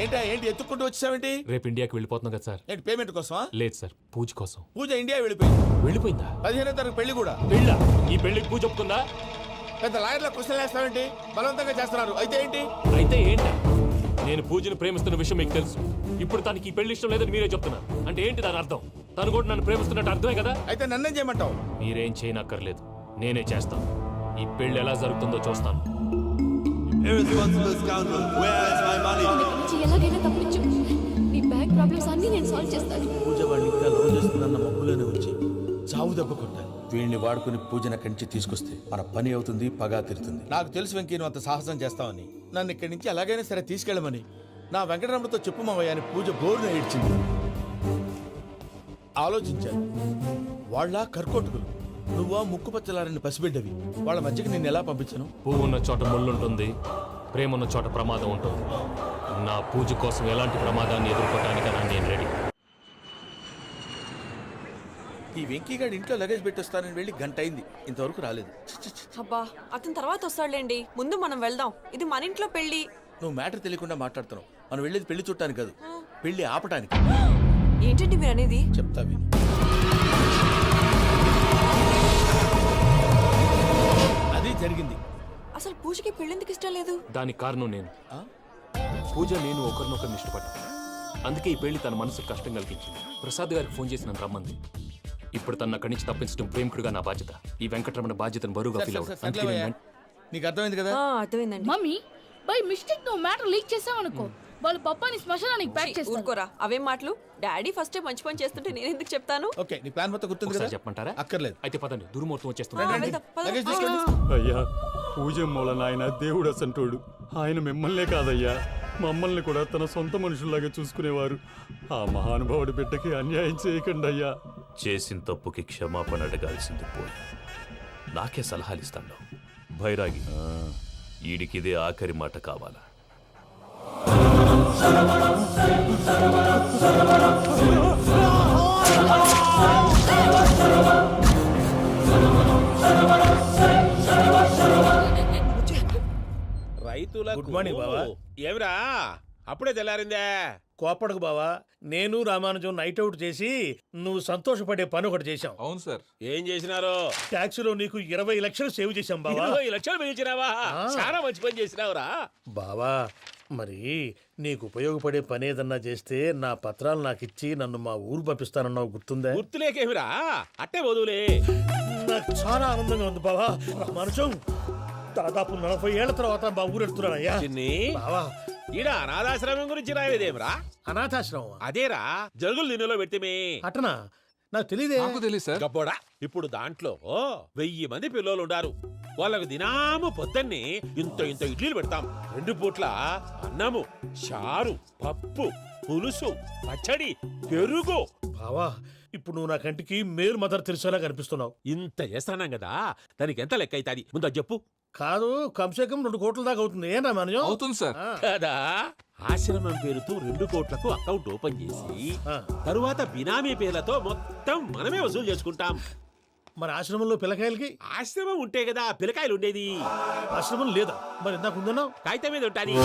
ఏంటి ఎత్తుక్కుంటూ వచ్చావేంటి? రేపు ఇండియాకి వెళ్ళిపోతున్నాం కదా సార్. ఏంటి పేమెంట్ కోసమా? లేదు సార్, పూజ కోసం. పూజ ఇండియా వెళ్ళిపోయింది. వెళ్ళిపోయిందా? 15వ తారీఖు పెళ్లి కూడా. పెళ్ళా? ఈ పెళ్లికి పూజ ఒప్పుకుందా? పెద్ద లాయర్ల క్వశ్చన్ వేస్తావేంటి? బలవంతంగా చేస్తున్నారు. అయితే ఏంటి? అయితే ఏంటి? నేను పూజను ప్రేమిస్తున్న విషయం మీకు తెలుసు. ఇప్పుడు తనకి ఈ పెళ్లి ఇష్టం లేదని మీరే చెప్తున్నారు. అంటే ఏంటి దాని అర్థం? తను కూడా నన్ను ప్రేమిస్తున్నట్టు అర్థమే కదా? అయితే నన్నేం చేయమంటావు? మీరేం చేయనక్కర్లేదు, నేనే చేస్తాను. ఈ పెళ్లి ఎలా జరుగుతుందో చూస్తాను. Irresponsible scoundrel, where is my money? నన్ను ఇక్కడ నుంచి ఎలాగైనా తప్పించు. నీ బ్యాంక్ ప్రాబ్లమ్స్ అన్నీ నేను సాల్వ్ చేస్తాను. పూజ వాడిని ఇంకా లవ్ చేస్తుందన్న మబ్బులోనే ఉంచి చావు దెబ్బ కొట్టాలి. వీళ్ళని వాడుకుని పూజన కంచి తీసుకొస్తే మన పని అవుతుంది, పగా తీరుతుంది. నాకు తెలుసు వెంకీ నువ్వు అంత సాహసం చేస్తావని. నన్ను ఇక్కడి నుంచి ఎలాగైనా సరే తీసుకెళ్ళమని నా వెంకటరమణతో చెప్పు మావయ్య అని పూజ బోరున ఏడ్చింది. ఆలోచించాను. వాళ్ళ కర్కోటకులు, నువ్వా ముక్కుపచ్చలారని పసిబిడ్డవి. వాళ్ళ మధ్యకి నేను ఎలా పంపించను? పువ్వు ఉన్న చోట ముళ్ళుంటుంది, ప్రేమ ఉన్న చోట ప్రమాదం ఉంటుంది. నా పూజ కోసం ఎలాంటి ప్రమాదాన్ని ఎదుర్కోవడానికైనా నేను రెడీ. ఈ వెంకీగాడి ఇంట్లో లగేజ్ పెట్టొస్తానని వెళ్ళి గంట అయింది, ఇంతవరకు రాలేదు. అబ్బా, అతని తర్వాత వస్తాడులేండి, ముందు మనం వెళ్దాం. ఇది మన ఇంట్లో పెళ్లి. నువ్వు మ్యాటర్ తెలియకుండా మాట్లాడుతున్నావు. మనం వెళ్ళేది పెళ్లి చుట్టానికి కాదు, పెళ్లి ఆపటానికి. ఏంటండి మీరు అనేది? చెప్తా విను. అది జరిగింది. అసలు పూజకి పెళ్ళెందుకు ఇష్టం లేదు? దానికి కారణం నేను. పూజ నేను ఒకరినొకరిని ఇష్టపడ్డా. అందుకే ఈ పెళ్లి తన మనసుకు కష్టం కలిగించింది. ప్రసాద్ గారికి ఫోన్ చేసి నన్ను రమ్మంది. ఇప్పుడు తన అక్కడి నుంచి తప్పించడం ప్రేమికుడుగా నా బాధ్యత. ఈ వెంకటరమణ బాధ్యతను బరువుగా ఫీల్ నీకు అర్థమైంది కదా? అర్థమైందండి. మమ్మీ బై మిస్టేక్ నువ్వు మ్యాటర్ లీక్ చేసావనుకో, వాళ్ళ పప్పాని శ్మశానానికి ప్యాక్ చేస్తారు. ఊరుకోరా, అవేం మాటలు? డాడీ ఫస్ట్ మంచి పని చేస్తుంటే నేను ఎందుకు చెప్తాను? ఓకే నీ ప్లాన్ మొత్తం గుర్తుంది కదా? చెప్పమంటారా? అక్కర్లేదు. అయితే పదండి, దుర్ముహూర్తం ఆ, వచ్చేస్తుంది. వెళ్దాం, పద. లగేజ్ తీసుకెళ్ళి. అయ్యా పూజ మూలన ఆయన దేవుడు అసంటోడు. ఆయన మిమ్మల్నే కాదయ్యా మమ్మల్ని కూడా తన సొంత మనుషుల్లాగా చూసుకునేవారు. ఆ మహానుభావుడి బిడ్డకి అన్యాయం చేయకండి అయ్యా. చేసిన తప్పుకి క్షమాపణ అడగాల్సింది పోయి నాకే సలహాలు ఇస్తాను. భైరాగి, ఈడికిదే ఆఖరి మాట కావాలా? రైతులకు గుడ్ మార్నింగ్ బావా. ఏమిరా అప్పుడే తెల్లారిందే? కోపడకు బావా, నేను రామానుజం నైట్ అవుట్ చేసి నువ్వు సంతోషపడే పని ఒకటి చేశాం. అవును సార్. ఏం చేసినారు? ట్యాక్సీలో నీకు 20 లక్షలు సేవ్ చేశాం బావా. 20 లక్షలు పిలిచినావా? చాలా మంచి పని చేసినావురా బావా. మరి నీకు ఉపయోగపడే పని ఏదన్నా చేస్తే నా పత్రాలు నాకు ఇచ్చి నన్ను మా ఊరు పంపిస్తానన్నావు, గుర్తుందా? గుర్తులేకేమిరా, అట్టే వదులే. నాకు చాలా ఆనందంగా ఉంది బావా. రామానుజం దాదాపు 40 ఏళ్ల తర్వాత మా ఊరు వెళ్తున్నానయ్యా. బావా ఈడ అనాథాశ్రమం గురించి రాయలేదేమిరా? అనాథాశ్రమం అదేరా జరుగులు దీనిలో పెట్టిమే. అటనా? నాకు తెలియదే. తెలియదు సార్. గబ్బోడా, ఇప్పుడు దాంట్లో 1000 మంది పిల్లలు ఉండారు. వాళ్ళకు దినాము పొద్దున్నే ఇంత ఇంత ఇడ్లీలు పెడతాం. 2 పూట్ల అన్నము, చారు, పప్పు, పులుసు, పచ్చడి, పెరుగు. బావా ఇప్పుడు నువ్వు నా కంటికి మేరు మదర్ తెరిసేలా కనిపిస్తున్నావు. ఇంత చేస్తానం కదా, దానికి ఎంత లెక్క అవుతుంది ముందు అది చెప్పు. కాదు, కంసే కం 2 కోట్ల దాకా అవుతుంది. ఏనా మనజం? అవుతుంది సార్. కదా, ఆశ్రమం పేరుతో 2 కోట్లకు అకౌంట్ ఓపెన్ చేసి తరువాత బినామీ పేర్లతో మొత్తం మనమే వసూలు చేసుకుంటాం. మరి ఆశ్రమంలో పిల్లకాయలకి? ఆశ్రమం ఉంటే కదా పిల్లకాయలు ఉండేది. ఆశ్రమం లేదా? మరి ఇందాక ఉందన్నావు. కాగితం మీద ఉంటాది.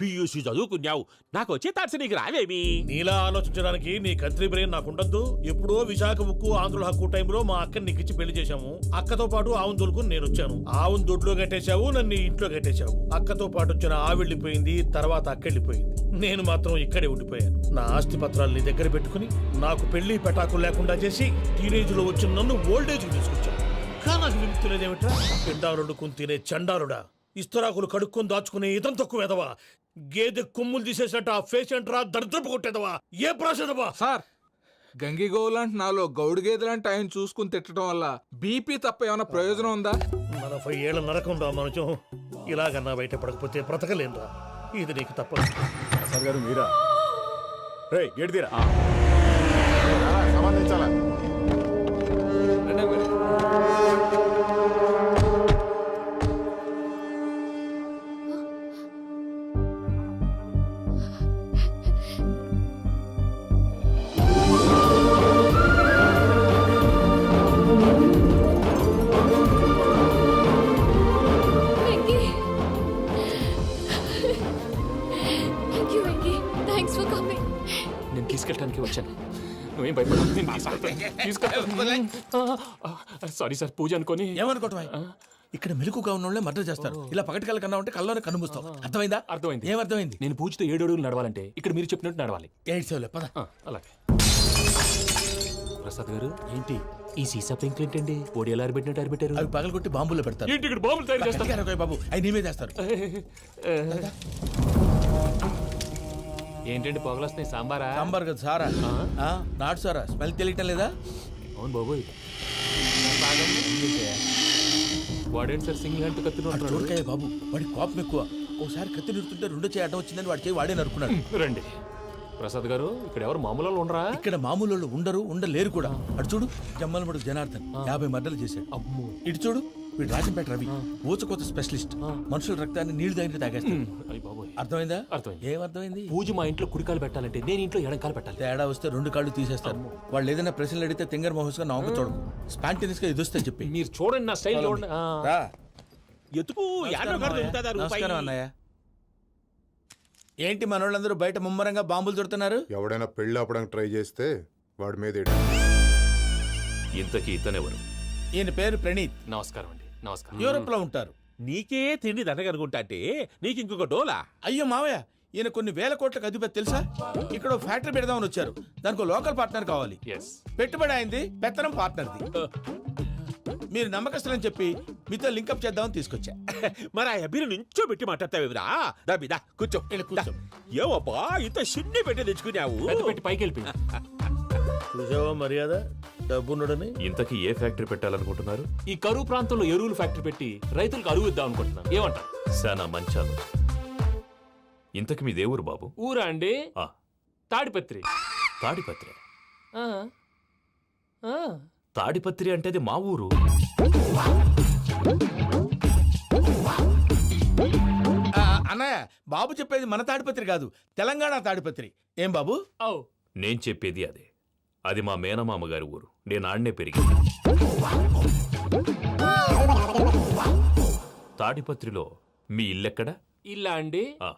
పియూసీ చదువుకున్నావు, నాకు వచ్చే తాట్స్ నీకు రావేమి? నీలా ఆలోచించడానికి నీ కంట్రీ బ్రెయిన్ నాకు ఉండద్దు. ఎప్పుడో విశాఖ ఉక్కు ఆంధ్రుల హక్కు టైంలో మా అక్కని నీకిచ్చి పెళ్లి చేశాము. అక్కతో పాటు ఆవును దొడుకుని నేను వచ్చాను. ఆవును దొడ్లో కట్టేశావు, నన్ను ఇంట్లో కట్టేశావు. అక్కతో పాటు వచ్చిన ఆవిళ్ళిపోయింది, తర్వాత అక్కెళ్ళిపోయింది. నేను మాత్రం ఇక్కడే ఉండిపోయాను. నా ఆస్తి పత్రాలు నీ దగ్గర పెట్టుకుని నాకు పెళ్లి పెటాకులు లేకుండా చేసి టీనేజ్ లో వచ్చిన నన్ను ఓల్డేజ్ తీసుకొచ్చాను. కానీ నాకు విముక్తి లేదేమిట్రా? పిండారుడు తినే చండాలుడా, ఇస్తరాకులు కడుక్కొని దాచుకునే ఇతం తక్కువ ఎదవా, గేదె కొమ్ములు తీసేసట ఆ పేషెంట్ రా దరిద్రపు కొట్టేదవా, ఏ ప్రాసెదవా? సార్, గంగిగోవులాంటి నాలో గౌడు గేదెలాంటి ఆయన చూసుకుని తిట్టడం వల్ల బీపీ తప్ప ఏమైనా ప్రయోజనం ఉందా? 40 ఏళ్ల నరకం రా మనచం. ఇలాగన్నా బయట పడకపోతే బ్రతకలేనురా. ఇది నీకు తప్పదు. సార్ గారు మీరా? రే గేట్ తీరా. సంబంధించాలా? Venky, thank you Venky, thanks for coming. నేను తీసుకెళ్ళడానికి వచ్చాను, నువ్వేం భయపడవు. నేను తీసుకెళ్తాను. సారీ సార్, పూజ అనుకోని. ఏమనుకోవటం? ఇక్కడ మెలకుగా ఉన్న వాళ్ళే మర్డర్ చేస్తారు. ఇలా పగటి కళ్ళ కన్నా ఉంటే కళ్ళలోనే కనుమూస్తావు. అర్థమైందా? అర్థమైంది. ఏమర్థమైంది? నేను పూజతో 7 అడుగులు నడవాలంటే ఇక్కడ మీరు చెప్పినట్టు నడవాలి. 8 సేవలే పద. అలాగే. ప్రసాద్ గారు, ఏంటి ఈ సీసా పెంకులు ఏంటండి? పొడి ఎలా అరబెట్టినట్టు అరబెట్టారు? అవి పగలగొట్టి బాంబులో పెడతారు. ఏంటి ఇక్కడ బాంబులు తయారు చేస్తారు? బాబు అవి నేమే చేస్తారు. ఏంటండి పొగలొస్తున్నాయి? సాంబారా? సాంబార్ కదా సారా. నాటు సారా. స్మెల్ తెలియటం లేదా? అవును బాబోయ్. వాడేంటి సార్ సింగిల్ హ్యాండ్ కత్తి చూడకాయ బాబు, వాడి కోపం ఎక్కువ. ఒకసారి కత్తి నిరుతుంటే 2 చేయి అడ్డం వచ్చిందని వాడి చేయి వాడే నరుకున్నాడు. రండి ప్రసాద్ గారు, ఇక్కడ ఎవరు మామూలు వాళ్ళు ఉండరా? ఇక్కడ మామూలు వాళ్ళు ఉండరు, ఉండలేరు కూడా. అటు చూడు, జమ్మలమడు జనార్దన్ 50 మర్డర్లు చేశాడు. ఇటు చూడు, వీడు రాజంపేట రవి ఊచకోత స్పెషలిస్ట్. మనుషుల రక్తాన్ని నీళ్లు దగ్గర తాగేస్తాడు. అర్థమైందా? అర్థమైంది. ఏమర్థమైంది? పూజ మా ఇంట్లో కుడికాలు పెట్టాలంటే నేను ఇంట్లో ఎడంకాలు పెట్టాలి. తేడా వస్తే 2 కాళ్ళు తీసేస్తారు. వాళ్ళు ఏదైనా ప్రశ్నలు అడిగితే తింగర్ మహోస్ గా నవ్వు చూడకు. స్పాంటినియస్ గా ఎదుస్తా చెప్పి. మీరు చూడండి నా స్టైల్. ఎతుకు నమస్కారం అన్నయ్య. ఏంటి మనోళ్ళందరూ బయట ముమ్మరంగా బాంబులు దొరుకుతున్నారు? ఎవడైనా పెళ్లి ఆపడానికి ట్రై చేస్తే వాడి మీద ఇంతకీ ఇతనెవరు? ఈయన పేరు ప్రణీత్. నమస్కారం అండి. నమస్కారం. యూరోప్ లో ఉంటారు. నీకే తిండి దండగనుకుంటా అంటే నీకు ఇంకొక డోలా? అయ్యో మావయ్య, ఈయన కొన్ని వేల కోట్లకు అధిపతి తెలుసా? ఇక్కడ ఫ్యాక్టరీ పెడదామని వచ్చారు. దానికి లోకల్ పార్ట్నర్ కావాలి. పెట్టుబడి అయింది, పెత్తనం పార్ట్నర్ది. మీరు నమ్మకస్తులని చెప్పి మీతో లింకప్ చేద్దామని తీసుకొచ్చా. మరి ఆ అబ్బిని నుంచో పెట్టి మాట్లాడతావేమిరా? దాబిదా కూర్చో. కూర్చో. ఏవబ్బా ఇంత సిన్ని పెట్టి తెచ్చుకున్నావు? పెట్టి పైకి వెళ్ళిపోయి చూసావా మర్యాద డబ్బున్నడని. ఇంతకీ ఏ ఫ్యాక్టరీ పెట్టాలనుకుంటున్నారు? ఈ కరువు ప్రాంతంలో ఎరువులు ఫ్యాక్టరీ పెట్టి రైతులకు అరువు ఇద్దాం అనుకుంటున్నాను. ఏమంటారు? శానా మంచాలు. ఇంతకి మీ దేవురు బాబు? ఊరా అండి? ఆ, తాడిపత్రి. తాడిపత్రి. ఆ. ఆ. తాడిపత్రి అంటే అది మా ఊరు. అన్నయ్య బాబు చెప్పేది మన తాడిపత్రి కాదు, తెలంగాణ తాడిపత్రి. ఏం బాబు? నేను చెప్పేది అదే. అది మా మేనమామ గారి ఊరు. నేను ఆడనే పెరిగింది. తాడిపత్రిలో మీ ఇల్లెక్కడ? ఇల్లా అండి? ఆ,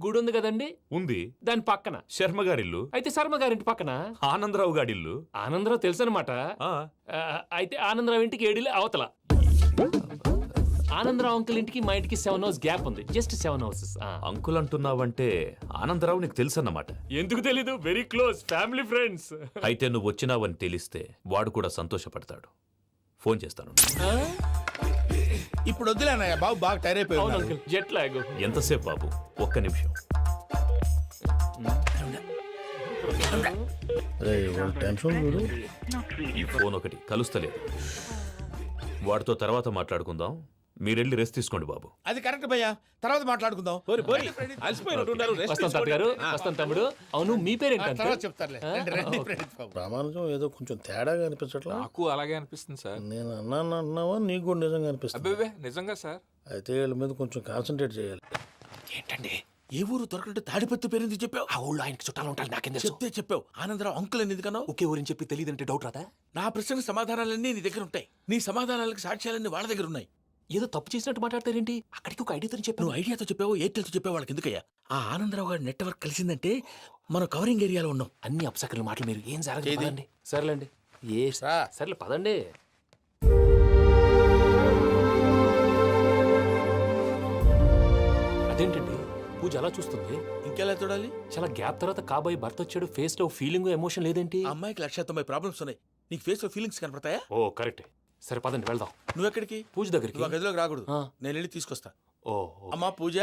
గుడి ఉంది కదండి? ఉంది. దాని పక్కన శర్మ గారిల్లు. అయితే శర్మ గారింటి పక్కన ఆనందరావు గారిల్లు. ఆనందరావు తెలుసు అనమాట. అయితే ఆనందరావు ఇంటికి 7 ఇళ్ళు అవతల. ఆనందరావు అంకుల్ ఇంటికి మా ఇంటికి 7 హౌస్ గ్యాప్ ఉంది. Just 7 houses. అంకుల్ అంటున్నావంటే ఆనందరావు నీకు తెలుసు అన్నమాట. ఎందుకు తెలీదు? Very close family friends. అయితే నువ్వు వచ్చినావని తెలిస్తే వాడు కూడా సంతోషపడతాడు. ఫోన్ చేస్తాను. ఇప్పుడు వద్దులే అన్నయ్య, బాబు బాగా టైర్ అయిపోయి. Jet lag. ఎంతసేపు బాబు? ఒక్క నిమిషం. ఈ ఫోన్ ఒకటి కలుస్తలేదు. వాడితో తర్వాత మాట్లాడుకుందాం. మీరెళ్ళి రెస్ట్ తీసుకోండి బాబు. అది కరెక్ట్ భయ్యా, తర్వాత మాట్లాడుకుందాం. వస్తాం తాత గారు, వస్తాం తమ్ముడు. అవును మీ పేరేంటి? తర్వాత చెప్తారులే. ప్రామాణికం ఏదో కొంచెం తేడాగా అనిపించట్లా? నాకు అలాగే అనిపిస్తుంది సార్. నేను అన్నావా నీకు కూడా నిజంగా అనిపిస్తుంది? అబ్బే నిజంగా సార్. అయితే వీళ్ళ మీద కొంచెం కాన్సన్ట్రేట్ చేయాలి. ఏంటండి ఏ ఊరు దొరకట్టు తాడిపత్రి పేరు ఎందుకు చెప్పావు? ఆ ఊళ్ళో ఆయనకి చుట్టాలు ఉంటారు. నాకేం తెలుసు? చెప్తే చెప్పావు. ఆనందరావు అంకుల్ అని ఎందుకన్నావు? ఒకే ఊరిని చెప్పి తెలియదంటే డౌట్ రాదా? నా ప్రశ్నకు సమాధానాలన్నీ నీ దగ్గర ఉంటాయి. నీ సమాధానాలకు సాక్ష్యాలన్నీ వాళ్ళ దగ్గర ఉన్నాయి. ఏదో తప్పు చేసినట్టు మాట్లాడతారేంటి? అక్కడికి ఒక ఐడియాతో చెప్పావు. నువ్వు ఐడియాతో చెప్పావు, ఎయిర్టెల్తో చెప్పావు, వాళ్ళకి ఎందుకయ్యా? ఆ ఆనందరావు గారి నెట్వర్క్ కలిసిందంటే మనం కవరింగ్ ఏరియాలో ఉన్నాం. అన్ని అప్సకర్ల మాటలు మీరు ఏం జరగదండి. సర్లేండి. సర్లే పదండి. అదేంటండి పూజ అలా చూస్తుంది? ఇంకెలా చూడాలి? చాలా గ్యాప్ తర్వాత కాబోయే భర్త వచ్చాడు. ఫేస్ లో ఫీలింగ్ ఎమోషన్ లేదేంటి? అమ్మాయికి 190 ప్రాబ్లమ్స్ ఉన్నాయి. నీకు ఫేస్ లో ఫీలింగ్స్ కనపడతాయా? ఓ కరెక్ట్. సరే పదండి వెళ్దాం. నువ్వు ఎక్కడికి? పూజ దగ్గరికి. నువ్వు ఆ గదిలోకి రాకూడదు. నేను వెళ్ళి తీసుకొస్తా. ఓ అమ్మా పూజ.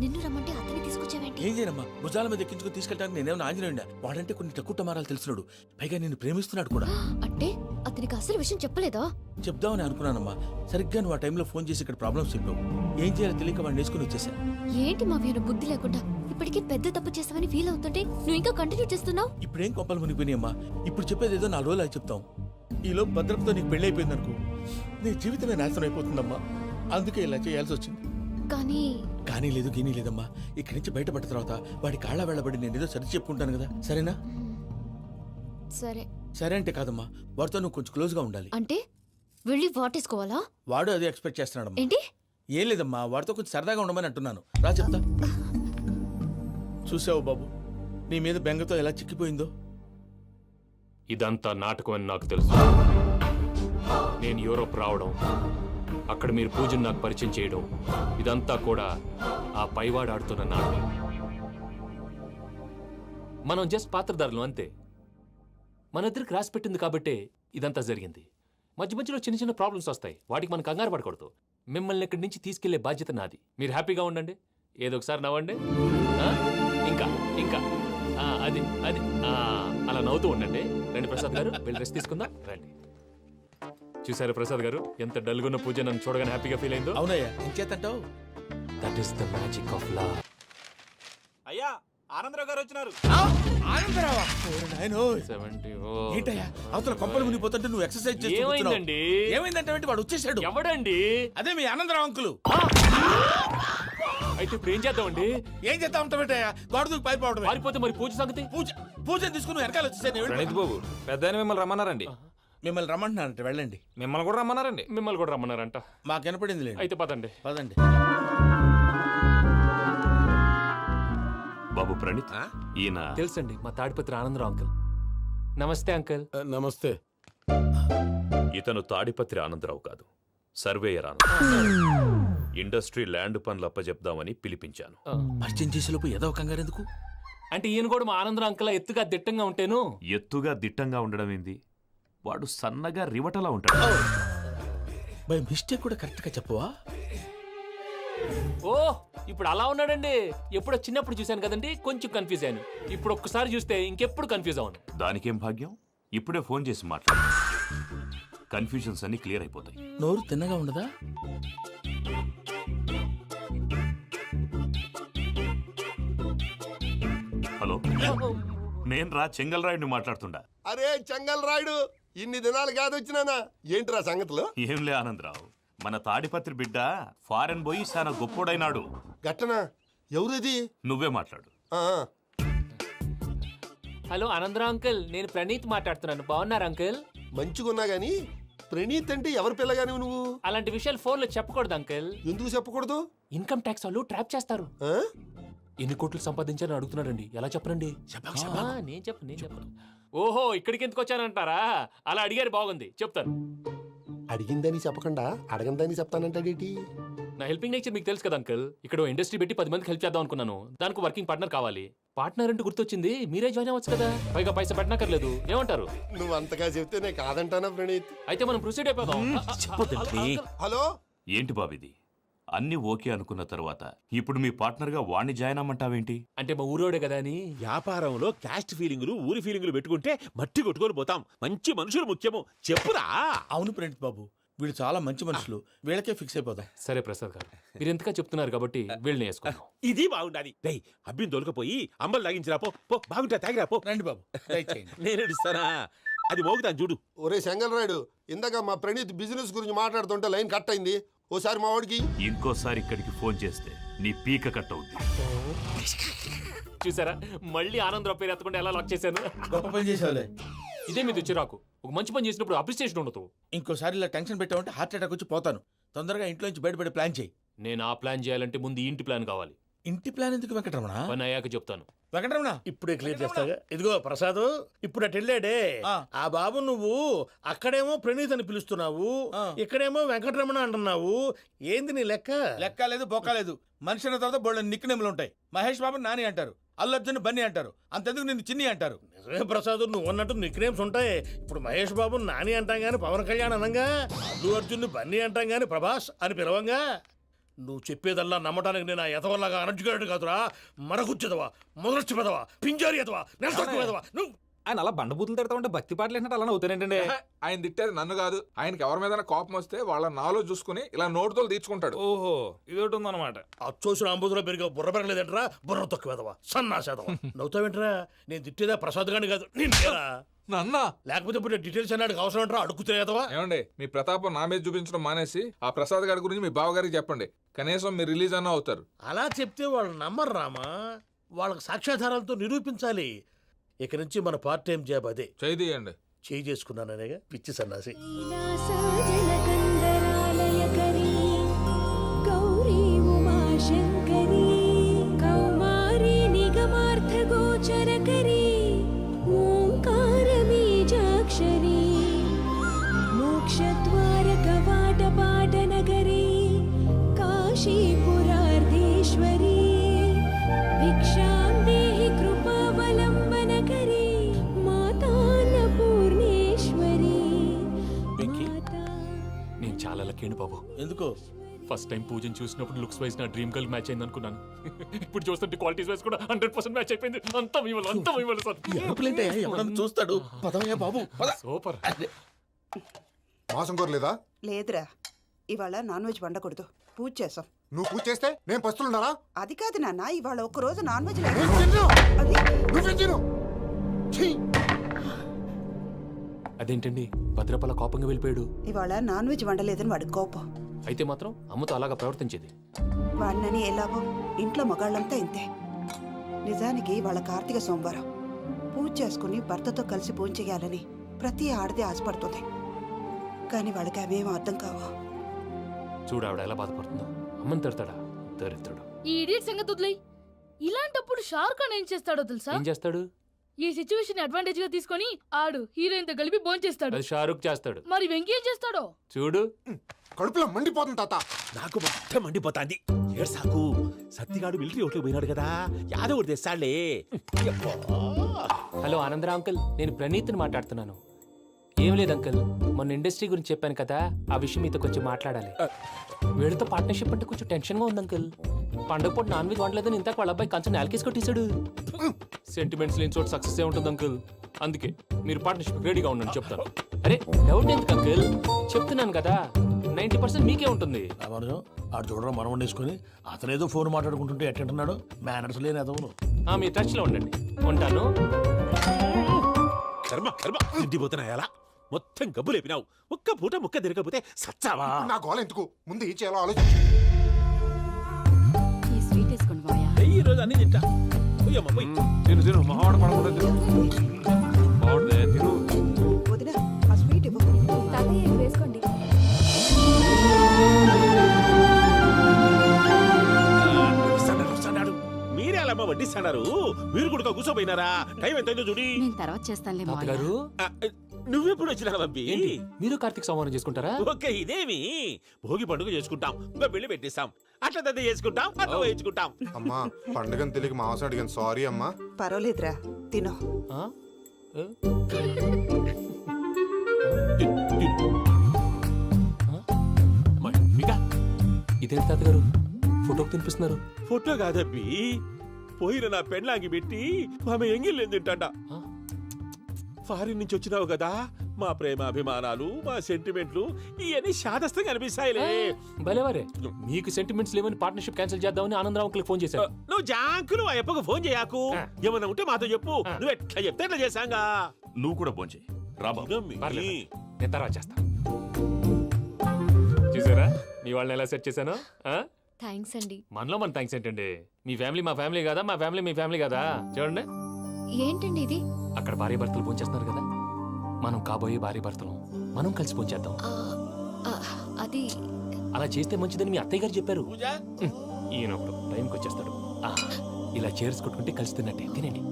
నిన్ను రమ్మంటే అతన్ని తీసుకొచ్చావేంటి? ఏం చేయనమ్మా, భుజాల మీద ఎక్కించుకుని తీసుకెళ్ళడానికి నేనేమన్నా ఆంజనేయుడా? వాడంటే కొన్ని తక్కువ టమారాలు తెలిసినాడు, పైగా నేను ప్రేమిస్తున్నాడు కూడా. అంటే అతనికి అసలు విషయం చెప్పలేదా? చెప్దామని అనుకున్నానమ్మా. సరిగ్గా నువ్వు ఆ టైంలో ఫోన్ చేసి ఇక్కడ ప్రాబ్లమ్స్ చెప్పావు. ఏం చేయాలో తెలియక వాడిని వేసుకుని వచ్చేసా. ఏంటి మా వీరు బుద్ధి లేకుండా ఇప్పటికీ పెద్ద తప్పు చేసావని ఫీల్ అవుతుంటే నువ్వు ఇంకా కంటిన్యూ చేస్తున్నావు? ఇప్పుడేం కొంపలు మునిగిపోయినాయమ్మా. ఇప్పుడు చెప్పేది ఏదో 4 రోజులు చెప్తాం. ఈలో భద్రతతో నీకు పెళ్లి అయిపోయింది అనుకో, నీ జీవితమే నాశనం అయిపోతుందమ్మా. అందుకే ఇలా చేయాల్సి వచ్చింది. కానీ లేదు గీనీ లేదమ్మా. ఇక్కడి నుంచి బయటపడ్డ తర్వాత వాడి కాళ్ళ వెళ్ళబడి నేను ఏదో సరి చెప్పుకుంటాను కదా, సరేనా? సరే. సరే అంటే కాదమ్మా, వాడితో నువ్వు కొంచెం క్లోజ్ గా ఉండాలి. అంటే వెళ్ళి వాటేసుకోవాలా? వాడు అదే ఎక్స్పెక్ట్ చేస్తున్నాడమ్మా. ఏంటి? ఏం లేదమ్మా, వాడితో కొంచెం సరదాగా ఉండమని అంటున్నాను. రా చెప్తా. చూసావు బాబు, నీ మీద బెంగతో ఎలా చిక్కిపోయిందో. ఇదంతా నాటకం అని నాకు తెలుసు. నేను యూరోప్ రావడం, అక్కడ మీరు పూజను నాకు పరిచయం చేయడం, ఇదంతా కూడా ఆ పైవాడు ఆడుతున్న నాటకం. మనం జస్ట్ పాత్రధారులు అంతే. మన ఇద్దరికి రాసి పెట్టింది కాబట్టే ఇదంతా జరిగింది. మధ్య మధ్యలో చిన్న చిన్న ప్రాబ్లమ్స్ వస్తాయి, వాటికి మనం కంగారు పడకూడదు. మిమ్మల్ని ఇక్కడి నుంచి తీసుకెళ్లే బాధ్యత నాది. మీరు హ్యాపీగా ఉండండి, ఏదో ఒకసారి నవ్వండి. ఇంకా ఇంకా అది అది అలా నవ్వుతూ ఉండండి. రండి ప్రసాద్ గారు, వెళ్ళి రెస్ట్ తీసుకుందాం. రండి. చూసారు ప్రసాద్ గారు, ఎంత డల్గున్న పూజ నన్ను చూడగానే హ్యాపీగా ఫీల్ అయిందో? అవునయ్యా, ఇంకేతంటావు? That is the magic of love. అయ్యా ఆనందరావు గారు వచ్చినారు. ఆనందరావా? ఏంటయ్యా అవతల కొంపలు మునిగిపోతుంటే నువ్వు ఎక్సర్సైజ్ చేస్తూ ఏమైందండి? ఏమైందంటే వాడు వచ్చేసాడు. ఎవడండి? అదే మీ ఆనందరావు అంకులు. అయితే ఇప్పుడు ఏం చేద్దామండి? ఏం చేద్దాం ఉంటావేటయ్యా? గోడ దూకి పైపోవడం. పారిపోతే మరి పూజ సంగతి? పూజ తీసుకుని వెనకాల వచ్చేసాను. ప్రణీత్ బాబు, పెద్ద మిమ్మల్ని రమ్మన్నారండి. మిమ్మల్ని రమ్మంటున్నారంట, వెళ్ళండి. మిమ్మల్ని కూడా రమ్మన్నారండి. మిమ్మల్ని కూడా రమ్మన్నారంట. మాకు వినపడింది లేదు. అయితే పదండి. పదండి. బాబు ప్రణీత్, ఈయన తెలుసండి, మా తాడిపత్రి ఆనందరావు అంకుల్. నమస్తే అంకుల్. నమస్తే. ఇతను తాడిపత్రి ఆనందరావు కాదు, సర్వేయర్ ఆనందరావు. ఇండస్ట్రీ ల్యాండ్ పనులు అప్పచెప్దామని పిలిపించాను. పరిచయం చేసేలోపు ఏదో కంగారు ఎందుకు? అంటే ఈయన కూడా మా ఆనందరావు అంకుల్ ఎత్తుగా దిట్టంగా ఉంటేను. ఎత్తుగా దిట్టంగా ఉండడం ఏంది? వాడు సన్నగా రివటలా ఉంటాడు. బై మిస్టేక్ కూడా కరెక్ట్ గా చెప్పవా? ఓ ఇప్పుడు అలా ఉన్నాడండి. ఎప్పుడో చిన్నప్పుడు చూశాను కదండి, కొంచెం కన్ఫ్యూజ్ అయ్యాను. ఇప్పుడు ఒక్కసారి చూస్తే ఇంకెప్పుడు కన్ఫ్యూజ్ అవ్వను. దానికేం భాగ్యం, ఇప్పుడే ఫోన్ చేసి మాట్లాడు. కన్ఫ్యూజన్స్ అన్ని క్లియర్ అయిపోతాయి. నోరు తిన్నగా ఉండదా? హలో, నేను రా చెంగల్ రాయుడిని మాట్లాడుతుండా. అరే చెంగల్ రాయుడు, ఇన్ని దినాలు కాదు వచ్చినానా? ఏంట్రా సంగతులు? ఏంలే ఆనందరావు, మన తాడిపత్రి బిడ్డ ఫారెన్ పోయి చాలా గొప్పోడైనాడు. గట్టనా? ఎవరిది? నువ్వే మాట్లాడు. హలో ఆనందరావు అంకుల్, నేను ప్రణీత్ మాట్లాడుతున్నాను. బాగున్నారు అంకుల్? మంచిగున్నా గాని ప్రణీత్ అంటే ఎవరి పిల్లగాని నువ్వు? అలాంటి విషయాలు ఫోన్లో చెప్పకూడదు అంకుల్. ఎందుకు చెప్పకూడదు? ఇన్కమ్ ట్యాక్స్ వాళ్ళు ట్రాప్ చేస్తారు. ఎన్ని కోట్లు సంపాదించాలని అడుగుతున్నాడండి. ఎలా చెప్పనండి? నేను చెప్పను. ఓహో, ఇక్కడికి ఎందుకు వచ్చానంటారా? అలా అడిగారు, బాగుంది, చెప్తాను. అడిగిందని చెప్పకుండా అడగందని చెప్తానంటాడేటి? నా హెల్పింగ్ నేచర్ మీకు తెలుసు కదా అంకుల్. ఇక్కడ ఇండస్ట్రీ పెట్టి 10 మందికి హెల్ప్ చేద్దాం అనుకున్నాను. దానికి వర్కింగ్ పార్ట్నర్ కావాలి. పార్ట్నర్ అంటే గుర్తొచ్చింది, మీరే జాయిన్ అవ్వచ్చు కదా. పైగా పైసా పెట్టనక్కర్లేదు. ఏమంటారు? నువ్వు అంతగా చెప్తే నేను కాదంటానా ప్రణీత్? అయితే మనం ప్రొసీడ్ అయిపోదాం. హలో, ఏంటి బాబిది? అన్ని ఓకే అనుకున్న తర్వాత ఇప్పుడు మీ పార్ట్నర్ గా వాణ్ణి జాయిన్ అమ్మంటావేంటి? అంటే మా ఊరోడే కదా అని. వ్యాపారంలో క్యాస్ట్ ఫీలింగులు, ఊరి ఫీలింగులు పెట్టుకుంటే మట్టి కొట్టుకొని పోతాం. మంచి మనుషులు ముఖ్యము. చెప్పురా. అవును ప్రణీత్ బాబు, వీళ్ళు చాలా మంచి మనుషులు. వీళ్ళకే ఫిక్స్ అయిపోదాం. సరే ప్రసాద్ గారు, మీరు ఎంతగా చెప్తున్నారు కాబట్టి వీళ్ళని వేసుకుందాం. ఇది బాగుండాలి. డై అబ్బిని దొలకపోయి అంబలు తాగించిరా పో. బాగుంటా తాగిరా పో. రండి బాబు, నేను ఇస్తానా? అది మోగుతాను చూడు. ఒరే చెంగల్ రాయుడు, ఇందాక మా ప్రణీత్ బిజినెస్ గురించి మాట్లాడుతుంటే లైన్ కట్ అయింది. ఓసారి మా వాడికి ఇంకోసారి ఇక్కడికి ఫోన్ చేస్తే నీ పీక కట్ అవుద్ది. చూసారా, మళ్ళీ ఆనందరావు పేరు ఎత్తకుండా ఎలా లాక్ చేశాను. గొప్ప పని చేసేవాళ్ళే. ఇదే మీద చిరాకు. ఒక మంచి పని చేసినప్పుడు అప్రిసియేషన్ ఉండదు. ఇంకోసారి ఇలా టెన్షన్ పెట్టామంటే హార్ట్ అటాక్ వచ్చి పోతాను. తొందరగా ఇంట్లో నుంచి బయటపడే ప్లాన్ చేయి. నేను ఆ ప్లాన్ చేయాలంటే ముందు ఈ ఇంటి ప్లాన్ కావాలి. ఇంటి ప్లాన్ ఎందుకు వెంకటరమణ? పని అయ్యాక చెప్తాను. వెంకటరమణ ఇప్పుడే క్లియర్ చేస్తాగా. ఇదిగో ప్రసాద్, ఇప్పుడు అటు వెళ్ళాడే ఆ బాబు, నువ్వు అక్కడేమో ప్రణీత్ అని పిలుస్తున్నావు, ఇక్కడేమో వెంకటరమణ అంటున్నావు. ఏంది నీ లెక్క? లెక్క లేదు, బొక్క లేదు. మనిషి అన్న తర్వాత బోళ్ళ నిక్నెములు ఉంటాయి. మహేష్ బాబు నాని అంటారు, అల్లు అర్జున్ బన్నీ అంటారు, అంతెందుకు నిన్ను చిన్ని అంటారు. నిజమే ప్రసాద్, నువ్వు అన్నట్టు నిక్నేమ్స్ ఉంటాయి. ఇప్పుడు మహేష్ బాబు నాని అంటాం గాని పవన్ కళ్యాణ్ అనంగా, అల్లు అర్జున్ బన్నీ అంటాం గాని ప్రభాస్ అని పిలవంగా. నువ్వు చెప్పేదల్లా నమ్మటానికి నేను ఎతవల్లాగా అనర్జుకేటెడ్ కాదురా. మరగుచ్చదవా, మొదలచ్చి పెదవా, పింజారి ఎదవా, నెలసొక్కుదవా నువ్వు. ఆయన అలా బండబూతులు తిడతా ఉంటే భక్తి పాటలు ఏంటంటే అలా అవుతానేంటండి. ఆయన తిట్టేది నన్ను కాదు. ఆయనకి ఎవరి మీద కోపం వస్తే వాళ్ళ నాలో చూసుకుని ఇలా నోటుతో తీర్చుకుంటాడు. ఓహో, ఇదొకటి ఉందన్నమాట. అచ్చోసిన అంబుధులో పెరిగా బుర్ర పెరగలేదంటరా, బుర్ర తొక్కువేదవా, సన్నాసేదవా. నవ్వుతావేంట్రా? నేను తిట్టేదా ప్రసాద్ గాని కాదు, నిన్నేరా. నన్నా లేకపోతే ఇప్పుడు డీటెయిల్స్ అన్నాడు అవసరం అంటారా? అడుగుతాయేదవా. ఏమండి, మీ ప్రతాపం నా మీద చూపించడం మానేసి ఆ ప్రసాద్ గారి గురించి మీ బావగారికి చెప్పండి. కనీసం మీరు రిలీజ్ అన్న అవుతారు. అలా చెప్తే వాళ్ళు నమ్మరు రామా. వాళ్ళకి సాక్ష్యాధారాలతో నిరూపించాలి. ఇక నుంచి మన పార్ట్ టైం జాబ్ అదే. చేయండి. చేయి చేసుకున్నాననేగా పిచ్చి సన్నాసి. బాబు ఎందుకు? ఫస్ట్ టైం పూజను చూసినప్పుడు లుక్స్ వైజ్ నా డ్రీమ్ గర్ల్ మ్యాచ్ అయింది అనుకున్నాను. ఇప్పుడు చూస్తుంటే క్వాలిటీస్ వైజ్ కూడా 100% మ్యాచ్ అయిపోయింది. అంతా ఇవ్వాలి సార్. చూస్తాడు. పదవయ్యా బాబు, సూపర్. మాసం కోరలేదా? లేదురా, ఇవాళ నాన్ వెజ్ వండకూడదు. పూజ చేసాం. నువ్వు పూజ చేస్తే నేను పస్తులున్నారా? అది కాదు నాన్న, ఇవాళ ఒక్కరోజు నాన్ వెజ్ అదేంటండి భద్రపల కోపంగా వెళ్ళిపోయాడు? ఇవాళ నాన్ వెజ్ వండలేదని వాడి కోపం. అయితే మాత్రం అమ్మతో అలాగా ప్రవర్తించేది. వాడినని ఎలాగో ఇంట్లో మగాళ్ళంతా ఇంతే. నిజానికి వాళ్ళ కార్తీక సోమవారం పూజ చేసుకుని భర్తతో కలిసి పూజ చేయాలని ప్రతి ఆడది ఆశపడుతుంది. కానీ వాడికి అవేం అర్థం కావు. చూడు ఆవిడ ఎలా బాధపడుతుందో. అమ్మని తిడతాడా? దరిద్రుడు. ఈ ఇడియట్ సంగతి వదిలేయ్. ఇలాంటప్పుడు షారుఖ్ ఖాన్ ఏం చేస్తాడో తెలుసా? ఏం చేస్తాడు? ఈ సిచ్యువేషన్ అడ్వాంటేజ్ గా తీసుకొని ఆడు హీరోయిన్ తో కలిపి బోన్ చేస్తాడు. అది షారుఖ్ చేస్తాడు. మరి వెంకీ ఏం చేస్తాడో చూడు. కడుపులో మండిపోతుంది తాత. నాకు మొత్తం మండిపోతాంది. సాకు సత్తిగాడు మిలిటరీ ఓట్లు పోయినాడు కదా, యాదవ్ ఒకటి తెస్తాడులే. హలో ఆనందరా అంకుల్, నేను ప్రణీత్ని మాట్లాడుతున్నాను. ఏం లేదు అంకుల్, మొన్న ఇండస్ట్రీ గురించి చెప్పాను కదా, ఆ విషయం మీతో కొంచెం మాట్లాడాలి. వీళ్ళతో పార్ట్నర్షిప్ అంటే కొంచెం టెన్షన్గా ఉంది అంకుల్. పండగ పూట నాన్ వెజ్ వండలేదని ఇంతకు వాళ్ళ అబ్బాయి కంచెం నేలకేసి కొట్టేశాడు. సెంటిమెంట్స్ లేని చోట సక్సెస్ ఏ ఉంటుంది అంకుల్. అందుకే మీరు పార్ట్నర్షిప్ రెడీగా ఉండండి చెప్తాను. అరే డౌట్ ఎందుకు అంకుల్, చెప్తున్నాను కదా 90% మీకే ఉంటుంది. ఆడు చూడడం మనం వండేసుకొని అతనేదో ఫోన్ మాట్లాడుకుంటుంటే ఎట్టంటున్నాడు మేనర్స్ లేని అదవును. మీరు టచ్లో ఉండండి, ఉంటాను. కర్మ కర్మ తిండిపోతున్నాయలా మొత్తం గబ్బు లేపినావు. ఒక్క పూట ముక్క తిరగకపోతే సచ్చావా? నా గోల ఎందుకు, ముందు ఏం చేయాలో ఆలోచించు. ఈ స్వీట్ వేసుకోండి మాయా. ఈ రోజు అన్ని తింటా. పోయమ్మ పోయి. తిను తిను, మహావాడ పడకుండా తిను. బాగుంది తిను. వదిన ఆ స్వీట్ ఇవ్వు. తాతయ్య ఇది వేసుకోండి. మీరే అలా వడ్డిస్తున్నారు. మీరు కూడా కూర్చోపోయినారా? టైం ఎంతైందో చూడి. నేను తర్వాత చేస్తానులే మావయ్య. గారు నువ్వెప్పుడు వచ్చినా బంబి? మీరు కార్తీక్ సంహారం చేసుకుంటారా? ఓకే, ఇదేమి భోగి పండుగ చేసుకుంటాం, ఇంకా పెళ్లి పెట్టిస్తాం, అట్లా దద్ద చేసుకుంటాం, అట్లా వేయించుకుంటాం. అమ్మా పండుగని తెలియక మాంసం అడిగాను, సారీ అమ్మా. పర్వాలేదురా తినో. ఇదేంటి తాతగారు ఫోటోకి తినిపిస్తున్నారు? ఫోటో కాదబ్బి, పోయిన నా పెళ్ళాంగి పెట్టి ఆమె ఎంగిల్లేం తింటాడ. ఫారిన్ నుంచి వచ్చినావు కదా, మా ప్రేమ అభిమానాలు, మా సెంటిమెంట్లు ఇవన్నీ శాదస్తంగా అనిపిస్తాయిలే. భలేవారే, మీకు సెంటిమెంట్స్ లేవని పార్ట్నర్షిప్ క్యాన్సిల్ చేద్దామని ఆనందరావు అంకుల్ ఫోన్ చేశారు. నువ్వు జాంకులు ఆ అప్పకు ఫోన్ చేయకు. ఏమన్నా ఉంటే మాతో చెప్పు. నువ్వు ఎట్లా చెప్తే ఎట్లా చేశాంగా. నువ్వు కూడా ఫోన్ చేయి. నేను తర్వాత చేస్తా. చూసారా మీ వాళ్ళని ఎలా సెట్ చేశాను? థ్యాంక్స్ అండి. మనలో మన థ్యాంక్స్ ఏంటండి, మీ ఫ్యామిలీ మా ఫ్యామిలీ కదా, మా ఫ్యామిలీ మీ ఫ్యామిలీ కదా. చూడండి ఏంటండి ఇది? అక్కడ భార్య భర్తలు పోంచేస్తున్నారు కదా, మనం కాబోయే భార్య భర్తలు మనం కలిసి పోంచేద్దాం. అది అలా చేస్తే మంచిదని మీ అత్తయ్య గారు చెప్పారు. ఈయన ఒకడు టైంకి వచ్చేస్తాడు. ఇలా చేర్స్ కొట్టుకుంటే కలిసి తిన్నట్టే తినండి.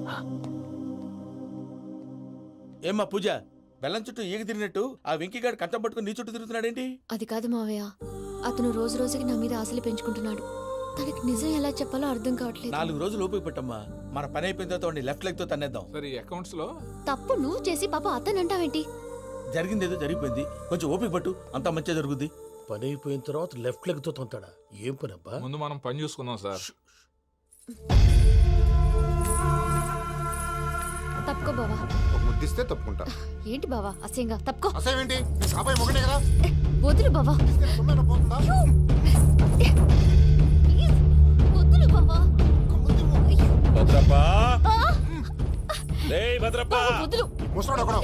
ఏమ్మా పూజ, బెల్లం చుట్టూ ఈగ తిరిగినట్టు ఆ వెంకీగాడు కంచం పట్టుకుని నీ చుట్టూ తిరుగుతున్నాడేంటి? అది కాదు మావయ్య, అతను రోజు రోజుకి నా మీద ఆశలు పెంచుకుంటున్నాడు. తనకి నిజం ఎలా చెప్పాలో అర్థం కావట్లేదు. 4 రోజులు ఓపిక పెట్టమ్మా, మన పని అయిపోయిన తర్వాత లెఫ్ట్ లెగ్ తో తన్నేద్దాం. సరే అకౌంట్స్ లో తప్పు నువ్వు చేసి పాప అతను అంటావేంటి? జరిగిందేదో జరిగిపోయింది, కొంచెం ఓపిక పట్టు, అంతా మంచిగా జరుగుద్ది. పని అయిపోయిన తర్వాత లెఫ్ట్ లెగ్ తో తొంతాడా? ఏం పని అబ్బా? ముందు మనం పని చూసుకుందాం సార్. తప్పుకో బావా. ఒక ముద్దిస్తే తప్పుకుంటా. ఏంటి బావా అసహ్యంగా? తప్పుకో. అసేమేంటి, నీ కాబోయే మొగనే కదా. వదులు బావా. పోతుందా? వదులు బావా. భద్రప్ప, రేయ్ భద్రప్ప, వదులు. ముసరాడు ఒకడు.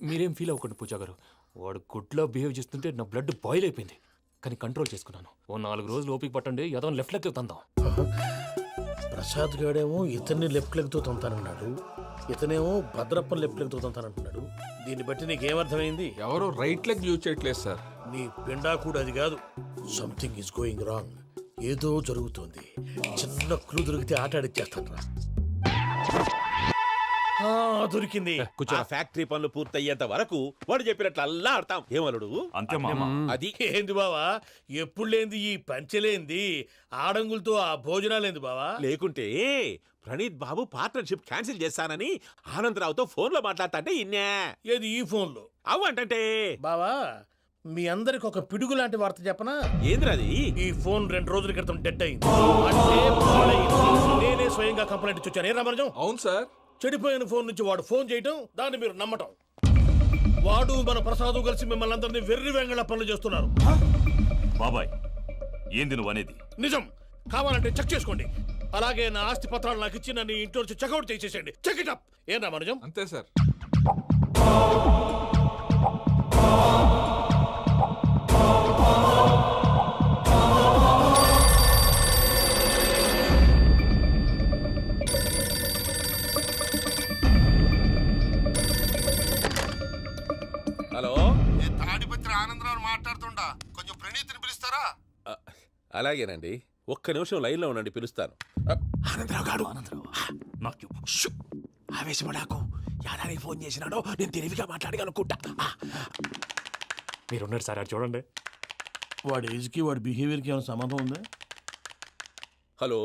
మీరేం ఫీల్ అవ్వకండి పూజా గారు, వాడు గుడ్లో బిహేవ్ చేస్తుంటే నా బ్లడ్ బాయిల్ అయిపోయింది. కానీ కంట్రోల్ చేసుకున్నాను. ఓ 4 రోజులు ఓపిక పట్టండి, ఏదో లెఫ్ట్ లెగ్ తందాం. ప్రసాద్ గాడేమో ఇతన్ని లెఫ్ట్ లెగ్ తో తొంతానన్నాడు, ఇతనేమో భద్రప్ప లెఫ్ట్ లెగ్ తో తొంతానంటున్నాడు. దీన్ని బట్టి నీకేమర్థమైంది? ఎవరు రైట్ లెగ్ యూజ్ చేయట్లేదు సార్. నీ పిండా కూడా అది కాదు. Something is going wrong. ఏదో జరుగుతోంది. చిన్న క్లూ దొరికితే ఆట ఆడిచ్చేస్తాను రా. దొరికింది. ఆ ఫ్యాక్టరీ పనులు పూర్తయ్యేంత వరకు వాడు చెప్పినట్లు అల్లా ఆడతాం. ఏమలుడు అంతే మామ. అది ఏంది బావా, ఎప్పుడు లేంది ఈ పంచలేంది, ఆడంగులతో ఆ భోజనాలేంది బావా? లేకుంటే ప్రణీత్ బాబు పార్ట్నర్షిప్ క్యాన్సిల్ చేస్తానని ఆనందరావుతో ఫోన్ లో మాట్లాడతాంటే ఇన్నే. ఏది ఈ ఫోన్ లో? అవ్వంటే బావా, మీ అందరికి ఒక పిడుగు లాంటి వార్త చెప్పనా? ఏంద్రది? ఈ ఫోన్ 2 రోజుల క్రితం డెడ్ అయింది. అంటే పాడైంది. నేనే స్వయంగా కంప్లైంట్ ఇచ్చి వచ్చాను. ఏ రామరాజం? అవును సార్. చెడిపోయిన ఫోన్ నుంచి వాడు ఫోన్ చేయటం, దాన్ని మీరు నమ్మటం. వాడు మన ప్రసాదు కలిసి మిమ్మల్ని అందరినీ వెర్రి వెంగళ పనులు చేస్తున్నారు. బాబాయ్, ఏంది నువ్వు అనేది? నిజం. కావాలంటే చెక్ చేసుకోండి. అలాగే నా ఆస్తి పత్రాలు నాకు ఇచ్చి నన్ను ఇంట్లో నుంచి చెక్అౌట్ చేసేసండి. Check it up. ఏం రామరాజం? అంతే సార్. హలో, తాడిపత్రి ఆనందరావు మాట్లాడుతుండా, కొంచెం ప్రణీతిని పిలుస్తారా? అలాగేనండి, ఒక్క నిమిషం లైన్ లో ఉండండి, పిలుస్తాను. ఆనందరావు గాడు. నాకు ఆవేశపడాకు. యాదానికి ఫోన్ చేసినాడో నేను తెలివిగా మాట్లాడగలనుకుంటా. మీరున్నారు సార్, చూడండి. వాడి ఏజ్కి వాడి బిహేవియర్కి ఏమైనా సంబంధం ఉందా? హలో,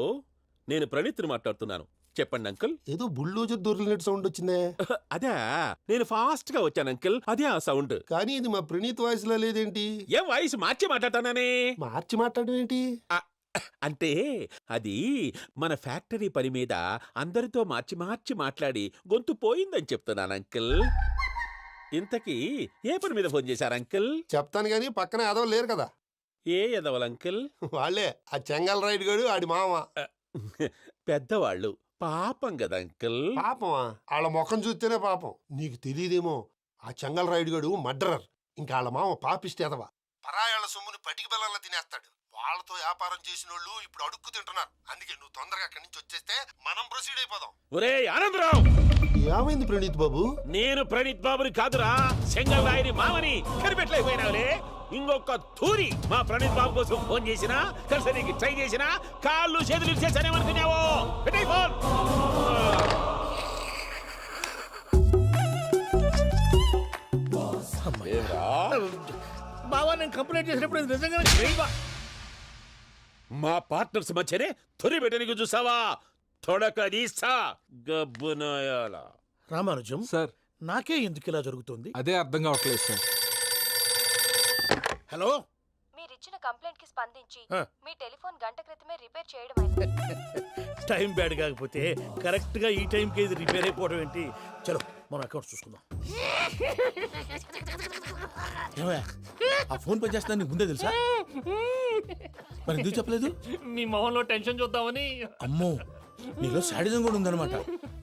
నేను ప్రణీత్ని మాట్లాడుతున్నాను. చెప్పండి అంకుల్. ఏదో బుల్డోజర్ దొరికినట్టు సౌండ్ వచ్చిందే. అదే నేను ఫాస్ట్ గా వచ్చాను అంకుల్, అదే ఆ సౌండ్. కానీ ఇది మా ప్రణీత్ వాయిస్ లా లేదేంటి? ఏ వాయిస్ మార్చి మాట్లాడతాననే? మార్చి మాట్లాడడం ఏంటి? అంటే అది మన ఫ్యాక్టరీ పని మీద అందరితో మార్చి మార్చి మాట్లాడి గొంతు పోయిందని చెప్తున్నాను అంకుల్. ఇంతకీ ఏ పని మీద ఫోన్ చేశారు అంకుల్? చెప్తాను గానీ పక్కన ఏదో లేరు కదా. ఏ ఎదవలు అంకుల్? వాళ్ళే ఆ చెంగల్ రైడ్ గడు ఆడి మామ. పెద్దవాళ్ళు పాపం కదా అంకుల్. పాపమా? వాళ్ళ ముఖం చూస్తేనే పాపం. నీకు తెలియదేమో, ఆ చెంగల్ రైడ్ గడు మర్డరర్. ఇంకా వాళ్ళ మామ పాపిస్తేదవా. పరాయాళ్ళ సొమ్ముని పటికి బెల్లంలో తినేస్తాడు. వాళ్ళతో వ్యాపారం చేసిన వాళ్ళు ఇప్పుడు అడుక్కు తింటున్నారు. అందుకే నువ్వు తొందరగా అక్కడి నుంచి వచ్చేస్తే మనం ప్రొసీడ్ అయిపోదాం. ఒరే ఆనందరావు! ఏమైంది ప్రణీత్ బాబు? నేను ప్రణీత్ బాబుని కాదురా, సెంగల్ రాయని మామని. కనిపెట్టలేకపోయినావులే. ఇంకొక తూరి మా ప్రణీత్ బాబు కోసం ఫోన్ చేసినా, కలిసి ట్రై చేసినా కాళ్ళు చేతులు చేశానేమనుకున్నావో. పెట్టేయ్ ఫోన్. బావా, నేను కంప్లైంట్ చేసినప్పుడు ఇది నిజంగానే చేయవా? మా పార్ట్నర్స్ మధ్యనే తొలి పెట్టడానికి చూసావా? తొడక తీస్తా గబ్బునాయాల. రామానుజం సార్, నాకే ఎందుకు ఇలా జరుగుతుంది? అదే అర్థం కావట్లేదు సార్. హలో, మీరిచ్చిన కంప్లైంట్ కి స్పందించి ఆ. మీ టెలిఫోన్ గంట క్రితమే రిపేర్ చేయడం టైం బ్యాడ్ కాకపోతే కరెక్ట్ గా ఈ టైంకి ఇది రిపేర్ అయిపోవడం ఏంటి? చలో మన అకౌంట్ చూసుకుందాం. ఏమయ్యా, ఆ ఫోన్ పని చేస్తున్నా నీకు ముందే తెలుసా? మరి ఎందుకు చెప్పలేదు? మీ మొహంలో టెన్షన్ చూద్దామని. అమ్మో, నీలో శాడిజం కూడా ఉందన్నమాట.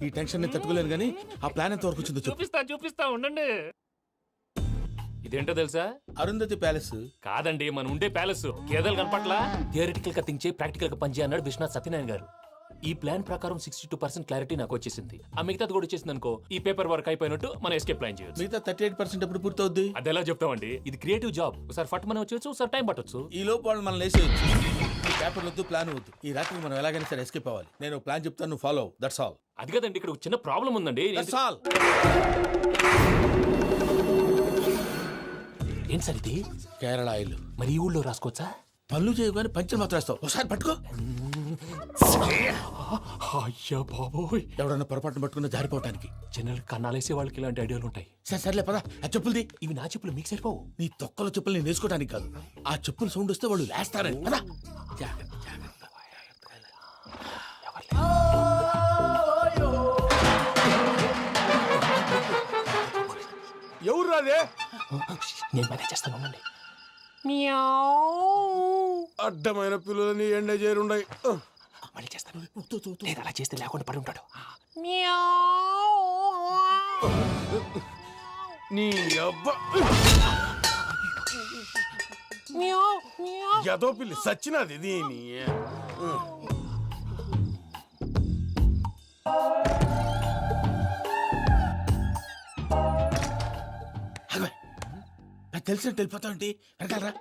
ఈ టెన్షన్ నేను తట్టుకోలేను కానీ ఆ ప్లాన్ ఎంత వరకు వచ్చిందో చెప్పు. చూపిస్తా ఉండండి. ఇదేంటో తెలుసా? అరుంధతి ప్యాలెస్ కాదండి, మన ఉండే ప్యాలెస్. గేదెలు కనపట్లా? థియరిటికల్ గా థింక్ చేయి, ప్రాక్టికల్ గా పనిచేయి అన్నాడు విశ్వనాథ్ సత్యనారాయణ గారు. ఈ ప్లాన్ ప్రకారం 62% క్లారిటీ నాకు వచ్చేసింది. ఆ మిగతాది కూడా వచ్చేసింది అనుకో, ఈ పేపర్ వర్క్ అయిపోయినట్టు మనం ఎస్కేప్ ప్లాన్ చేయొచ్చు. మిగతా 38% ఎప్పుడు పూర్తవుద్ది? అది ఎలా చెప్తామండి? ఇది క్రియేటివ్ జాబ్. ఒకసారి ఫట్ మనం వచ్చేయచ్చు, ఒకసారి టైం పట్టొచ్చు. ఈ లోపు వాళ్ళు మనం లేసేయచ్చు. ఈ పేపర్లు వద్దు, ప్లాన్ వద్దు. ఈ రాత్రి మనం ఎలాగైనా సరే ఎస్కేప్ అవ్వాలి. నేను ప్లాన్ చెప్తాను, నువ్వు ఫాలో. That's all. అది కదండి, ఇక్కడ ఒక చిన్న ప్రాబ్లం ఉందండి. That's all. ఏం సార్ ఇది? కేరళ ఆయిల్. మరి ఈ ఊళ్ళో రాసుకోవచ్చా? పనులు చేయగానే పంచలు మాత్రం వేస్తావు. ఒకసారి పట్టుకో. అయ్యా బాబోయ్, ఎవడన్నా పొరపాటున పట్టుకున్న జారిపోవటానికి. జనరల్ కన్నాలేసే వాళ్ళకి ఇలాంటి ఐడియాలు ఉంటాయి. సర్లే పదా, ఆ చెప్పులది. ఇవి నా చెప్పులు, మీకు సరిపోవు. నీ తొక్కల చెప్పులు నేను వేసుకోవడానికి కాదు, ఆ చెప్పులు సౌండ్ వస్తే వాళ్ళు లేస్తారని. పదా. ఎవరు రాదే? నేను మేనేజ్ చేస్తాను, ఉండండి. అడ్డమైన పిల్లలని ఎండ చేరుండయి. మళ్ళీ చేస్తాను. లేదు, అలా చేస్తే లేకుండా పడి ఉంటాడు. నీ అబ్బా ఎదో పిల్లి సచ్చినది దీని. నాకు తెలిసినట్టు వెళ్ళిపోతావంటి. వెనకాలరా.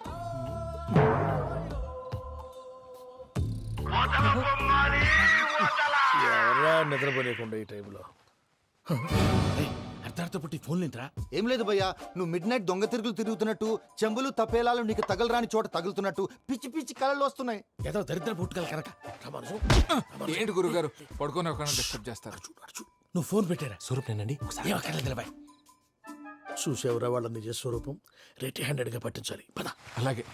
ఎవరా నిద్రపోలేకుండా ఈ టైంలో? అర్ధార్థ పుట్టి ఫోన్ లేంట్రా. ఏం లేదు భయ్యా, నువ్వు మిడ్ నైట్ దొంగ తిరుగులు తిరుగుతున్నట్టు, చెంబులు తపేలాలు నీకు తగలరాని చోట తగులుతున్నట్టు పిచ్చి పిచ్చి కళలు వస్తున్నాయి. ఏదో దరిద్ర పుట్టుకల కనుక. ఏంటి గురుగారు పడుకొని ఒక డిస్టర్బ్ చేస్తారు? నువ్వు ఫోన్ పెట్టారా? స్వరూపేనండి. చూసేవరా వాళ్ళ నిజ స్వరూపం. రెడీ హ్యాండెడ్ గా పట్టించాలి. పద. అలాగే.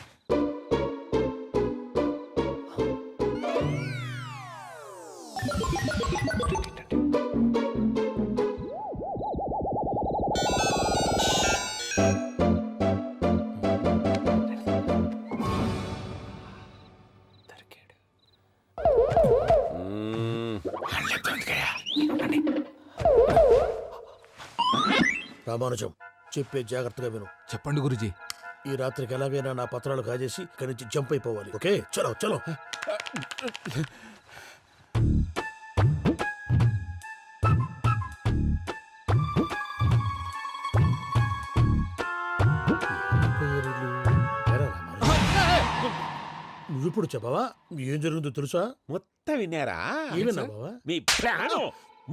రామానుజం, చెప్పే జాగ్రత్తగా విను. చెప్పండి గురుజీ. ఈ రాత్రికి ఎలాగైనా నా పత్రాలు కాజేసి ఇక్కడి నుంచి జంప్ అయిపోవాలి. ఓకే, చలో చలో. నువ్విప్పుడు చెప్పవా ఏం జరుగుతుందో తెలుసా? మొత్తం విన్నారా? ఏమన్నా బావా? మీ ప్రాణం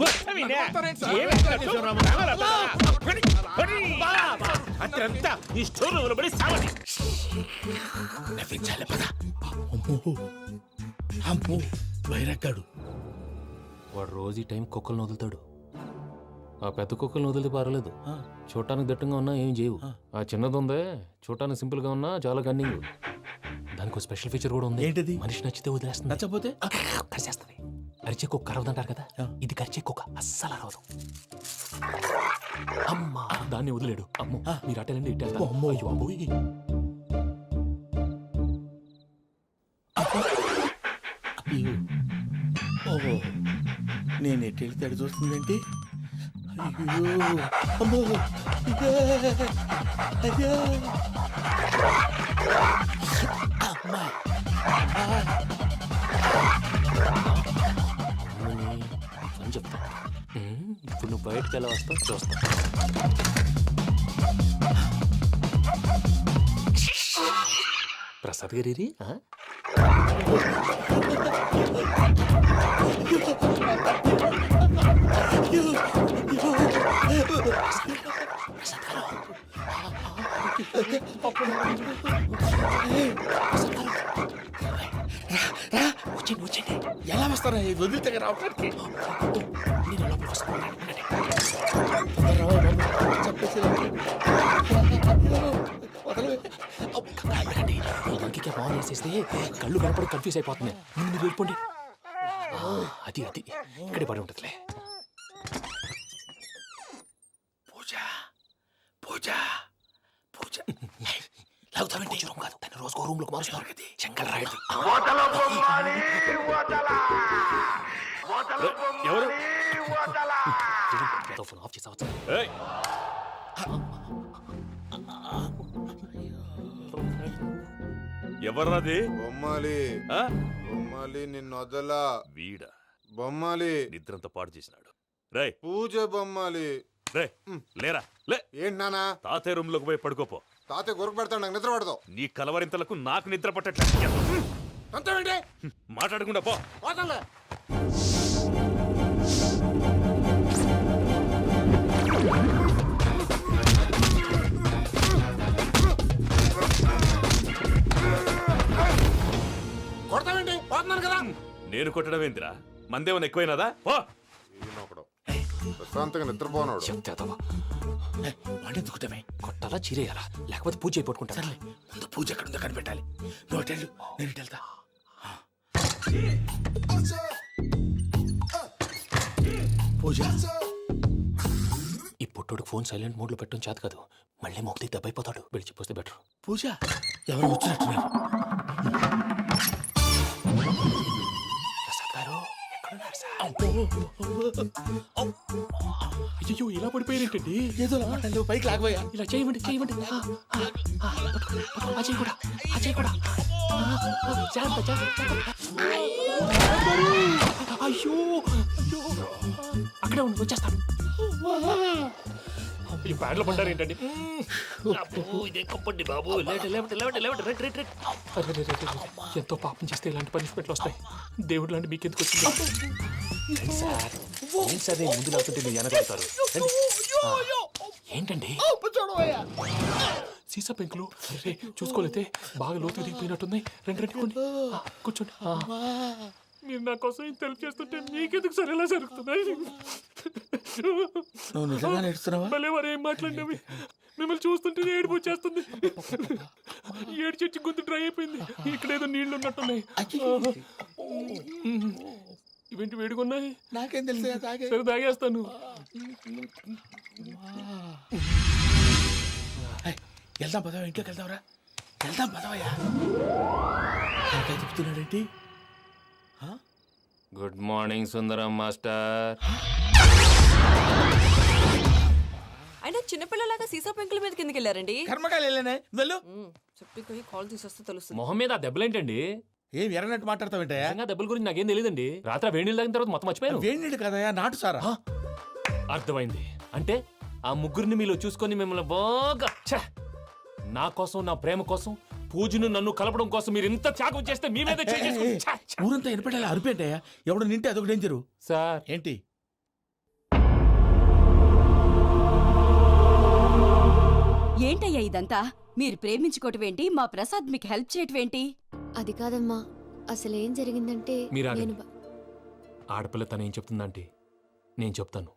మొత్తం విన్నా. అత్రంతా ఈ స్టోర్ రూమ్ పడి సావని. నవ్వించాలి. పద. అమ్మో అమ్మో, వైరక్కాడు. వాడు రోజు ఈ టైం కుక్కలను వదులుతాడు. ఆ పెద్ద కుక్కలను వదిలితే పర్లేదు, చూడటానికి దట్టంగా ఉన్నా ఏం చేయవు. ఆ చిన్నది ఉందే, చూడటానికి సింపుల్ గా ఉన్నా చాలా గన్నింగ్. దానికి స్పెషల్ ఫీచర్ కూడా ఉంది. ఏంటిది? మనిషి నచ్చితే వదిలేస్తుంది, నచ్చపోతే కరిచేస్తుంది. అరిచే కుక్క అరవదంటారు కదా, ఇది కరిచే కుక్క అస్సలు అరవదు. అమ్మా దాన్ని వదిలేడు. అమ్మో మీరు అటెండి ఇట్టే. అమ్మో అయ్యో అమ్మోయ్. ఓహో, నేను ఎటు వెళ్తే అటు చూస్తుందేంటి? అయ్యో అమ్మో, అయ్యో అమ్మా. అని చెప్తా. ఇప్పుడు నువ్వు బయటకు ఎలా వస్తావు చూస్తా. ప్రసాద్ గారి వచ్చండి. ఎలా వస్తారా వదిలితే రావడానికి? నేను లోపలికి వస్తాను. ఇంకే బాగా వేసేస్తే కళ్ళు కనపడి కన్ఫ్యూజ్ అయిపోతుంది. ముందు మీరు వెళ్ళిపోండి. అది అది ఇక్కడే పడి ఉంటుందిలే. పూజ పూజ పూజ లాగుతామంటే రూమ్ కాదు, దాన్ని రోజుకో రూమ్ లోకి మారుస్తున్నారు కదా. చెంగల్ రాయదు. ఎవరు? ఫోన్ ఆఫ్ చేసావచ్చు. ఎవర్రాది? బొమ్మాలి బొమ్మాలి నిన్ను వదలా. వీడా బొమ్మాలి నిద్రంతా పాడు చేసినాడు. రే పూజ బొమ్మాలి. రే లేరా లే. ఏంటి నానా? తాతయ్య రూమ్ లోకి పోయి పడుకోపో. తాతయ్య గురకు పెడతాడు, నాకు నిద్ర పడదు. నీ కలవరింతలకు నాకు నిద్ర పట్టట్లేదు. అంతేంటి? మాట్లాడకుండా పో. పోతాలే. కొడతావేంటి? పోతున్నాను కదా. నేను కొట్టడం ఏందిరా? మందేమన్నా ఎక్కువైనదా? పో. ప్రశాంతంగా నిద్రపోనాడు. వాడెందుకుంటామే? కొట్టాలా చీరేయాలా? లేకపోతే పూజ అయిపోట్టుకుంటా. సర్లే, ముందు పూజ ఎక్కడ ఉందో కనిపెట్టాలి. నువ్వు అటు వెళ్ళు, నేను ఇటు వెళ్తా. పూజ ఈ పుట్టోడికి ఫోన్ సైలెంట్ మోడ్ లో పెట్టడం చేత కాదు. మళ్ళీ మొక్కి దెబ్బైపోతాడు. వెళ్ళి చెప్పొస్తే బెటర్. పూజ ఎవరు వచ్చినట్టున్నారు? ప్రసాద్ గారు ఎక్కడున్నారు సార్? అయ్యో ఇలా పడిపోయారేంటండి? ఏదో మాటలు పైకి లాగబోయా. ఇలా చేయమండి చేయమండి. అజయ్ కూడా అజయ్ కూడా. జాగ్రత్త జాగ్రత్త. అయ్యో అయ్యో అక్కడే ఉండి వచ్చేస్తాను. ఈ బ్యాడ్లో పడ్డారు ఏంటండి? ఎంతో పాపం చేస్తే ఇలాంటి పనిష్మెంట్లు వస్తాయి. దేవుడు లాంటి మీకు ఎందుకు వచ్చింది సార్? ఏం సార్ నేను ముందు లేకుంటే మీరు వెనకాడతారు. ఏంటండి సీసా పెంకులు? చూసుకోలేతే బాగా లోతు దిగిపోయినట్టున్నాయి. రెండు రెండు కూర్చోండి. మీరు నా కోసం ఇంత హెల్ప్ చేస్తుంటే మీకెందుకు సరే ఎలా జరుగుతున్నాయి? నువ్వు నిజంగా నేర్చుతున్నావా? భలే వారు ఏం మాట్లాడినవి. మిమ్మల్ని చూస్తుంటే ఏడుపు వచ్చేస్తుంది. ఏడు చెట్టు గొంతు డ్రై అయిపోయింది. ఇక్కడ ఏదో నీళ్లు ఉన్నట్టున్నాయి. ఇవేంటి వేడుకున్నాయి? నాకేం తెలుసు. సరే తాగేస్తాను. వెళ్దాం పదవా, ఇంట్లోకి వెళ్దాంరా. వెళ్దాం పదవయ్యా. చెప్తున్నాడేంటి? Good morning Sundaram master. అయినా చిన్నపిల్లలాగా సీసా పెంకుల మీద కిందకి వెళ్ళారండి. కర్మకాయలు వెళ్ళానే. వెళ్ళు. చెప్పి కాల్ తీసేస్తే తెలుస్తుంది. మొహం మీద ఆ దెబ్బలేంటండి? ఏం ఎర్రనట్టు మాట్లాడతావేంటయ్యా? దెబ్బల గురించి నాకేం తెలియదండి. రాత్రి వేడి నీళ్ళు తాగిన తర్వాత మొత్తం మర్చిపోయాను. వేడి నీళ్ళు కదయ్యా, నాటు సారా. అర్థమైంది. అంటే ఆ ముగ్గురిని మీలో చూసుకొని మిమ్మల్ని బాగా నా కోసం, నా ప్రేమ కోసం, పూజను నన్ను కలపడం కోసం మీరు ఇంత త్యాగం చేస్తే మీ మీద ఊరంతా ఎనపెట్టాలి. అరిపేంటయ్యా, ఎవడు నింటే అదొక డేంజరు. సార్ ఏంటి? ఏంటయ్యా ఇదంతా? మీరు ప్రేమించుకోవటం ఏంటి? మా ప్రసాద్ మీకు హెల్ప్ చేయటం ఏంటి? అది కాదమ్మా, అసలు ఏం జరిగిందంటే మీరు నేను ఆడపిల్ల తనేం చెప్తుందంటే నేను చెప్తాను.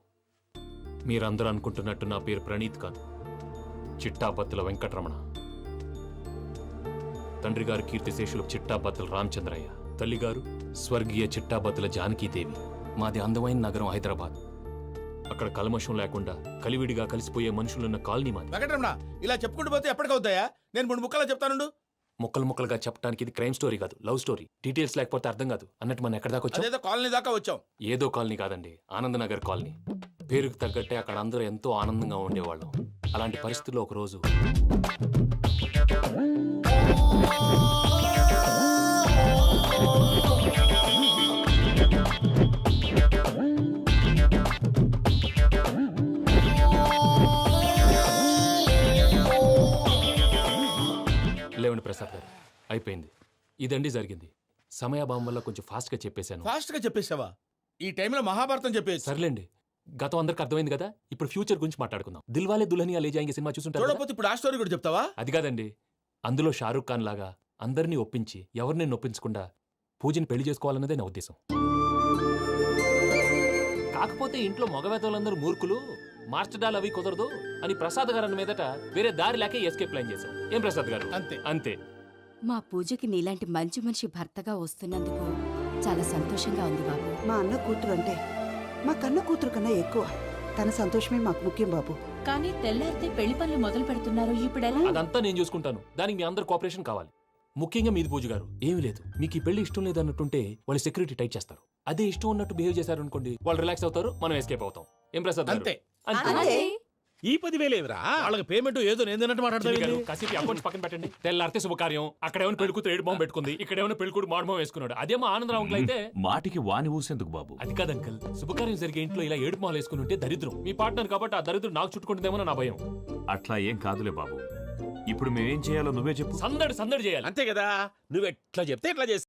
మీరందరూ అనుకుంటున్నట్టు నా పేరు ప్రణీత్ కాదు, చిట్టాపత్తుల వెంకటరమణ. తండ్రి గారు కీర్తిశేషులు చిట్టాపత్తుల రామచంద్రయ్య, తల్లిగారు స్వర్గీయ చిట్టాపత్తుల జానకీదేవి. మాది అందమైన నగరం హైదరాబాద్. అక్కడ కల్మషం లేకుండా కలివిడిగా కలిసిపోయే మనుషులున్న కాలనీ మాది. వెంకటరమణ ఇలా చెప్పుకుంటూ పోతే ఎప్పటికవుతాయా? నేను 3 ముక్కలా చెప్తానుండు. ముక్కలు ముక్కలుగా చెప్పడానికి ఇది క్రైమ్ స్టోరీ కాదు, లవ్ స్టోరీ. డీటెయిల్స్ లేకపోతే అర్థం కాదు. అన్నట్టు మనం ఎక్కడ దాకా వచ్చాం? అదేదో కాలనీ దాకా వచ్చాం. ఏదో కాలనీ కాదండి, ఆనందనగర్ కాలనీ. పేరుకు తగ్గట్టే అక్కడ అందరూ ఎంతో ఆనందంగా ఉండేవాళ్ళం. అలాంటి పరిస్థితుల్లో ఒకరోజు లేవండి ప్రసాద్ గారు, అయిపోయింది. ఇదండి జరిగింది. సమయాభావం వల్ల కొంచెం ఫాస్ట్గా చెప్పేశాను. ఫాస్ట్గా చెప్పేసావా? ఈ టైంలో మహాభారతం చెప్పేసి. సర్లేండి, గతం అందరికి అర్థమైంది కదా. ఇప్పుడు ఫ్యూచర్ గురించి మాట్లాడుకుందాం. దిల్వాలే దుల్హనియా లే జాయేంగే సినిమా చూసుంటారు కదా? చూడకపోతే ఇప్పుడు ఆ స్టోరీ కూడా చెప్తావా? అది కాదండి, అందులో షారూక్ ఖాన్ లాగా అందరినీ ఒప్పించి ఎవరిని నొప్పించకుండా పూజని పెళ్లి చేసుకోవాలన్నదే నా ఉద్దేశం. కాకపోతే ఇంట్లో మగవేతలందరూ మూర్ఖులు, మార్చడాలు అవి కుదరదు అని ప్రసాద్ గారు అన్న మీదట వేరే దారి లేక ఎస్కేప్ ప్లాన్ చేశాం. ఏం ప్రసాద్ గారు? అంతే అంతే. మా పూజకి నీలాంటి మంచి మనిషి భర్తగా వస్తున్నందుకు చాలా సంతోషంగా ఉంది బాబు. మా అన్న కూతురు అంటే మా కన్న కూతురు కన్నా ఎక్కువ. తన సంతోషమే మాకు ముఖ్యం బాబు. కానీ తెల్లారితే పెళ్లి పనులు మొదలు పెడుతున్నారు, ఇప్పుడెలా? అదంతా నేను చూసుకుంటాను. దానికి మీ అందరు కోఆపరేషన్ కావాలి. ముఖ్యంగా మీది పూజ గారు. ఏమీ లేదు, మీకు ఈ పెళ్లి ఇష్టం లేదు అన్నట్టుంటే వాళ్ళు సెక్యూరిటీ టైట్ చేస్తారు. అదే ఇష్టం ఉన్నట్టు బిహేవ్ చేశారు అనుకోండి, వాళ్ళు రిలాక్స్ అవుతారు, మనం ఎస్కేప్ అవుతాం. ఏం ప్రసాద్ గారు? అంతే. ఈ 10,000 ఏమిరా? వాళ్ళకి పేమెంట్ ఏదో నేను తిన్నట్టు మాట్లాడతాను. కాసేపు అకౌంట్స్ పక్కన పెట్టండి. తెల్లారితే శుభకార్యం. అక్కడేమైనా పెళ్లి కూతురు 7 బాంబు పెట్టుకుంది, ఇక్కడేమైనా పెళ్లి కూతురు మాడు బాంబు వేసుకున్నాడు. అదేమో ఆనందరావు అంకుల్ అయితే మాటికి వాని ఊసేందుకు బాబు? అది కాదు అంకుల్, శుభకార్యం జరిగే ఇంట్లో ఇలా 7 మాలు వేసుకుని ఉంటే దరిద్రం. మీ పార్ట్నర్ కాబట్టి ఆ దరిద్రం నాకు చుట్టుకుంటుందేమో నా భయం. అట్లా ఏం కాదులే బాబు. ఇప్పుడు మేమేం చేయాలో నువ్వే చెప్పు. సందడి సందడి చేయాలి. అంతే కదా, నువ్వు ఎట్లా చెప్తే ఎట్లా చేస్తా.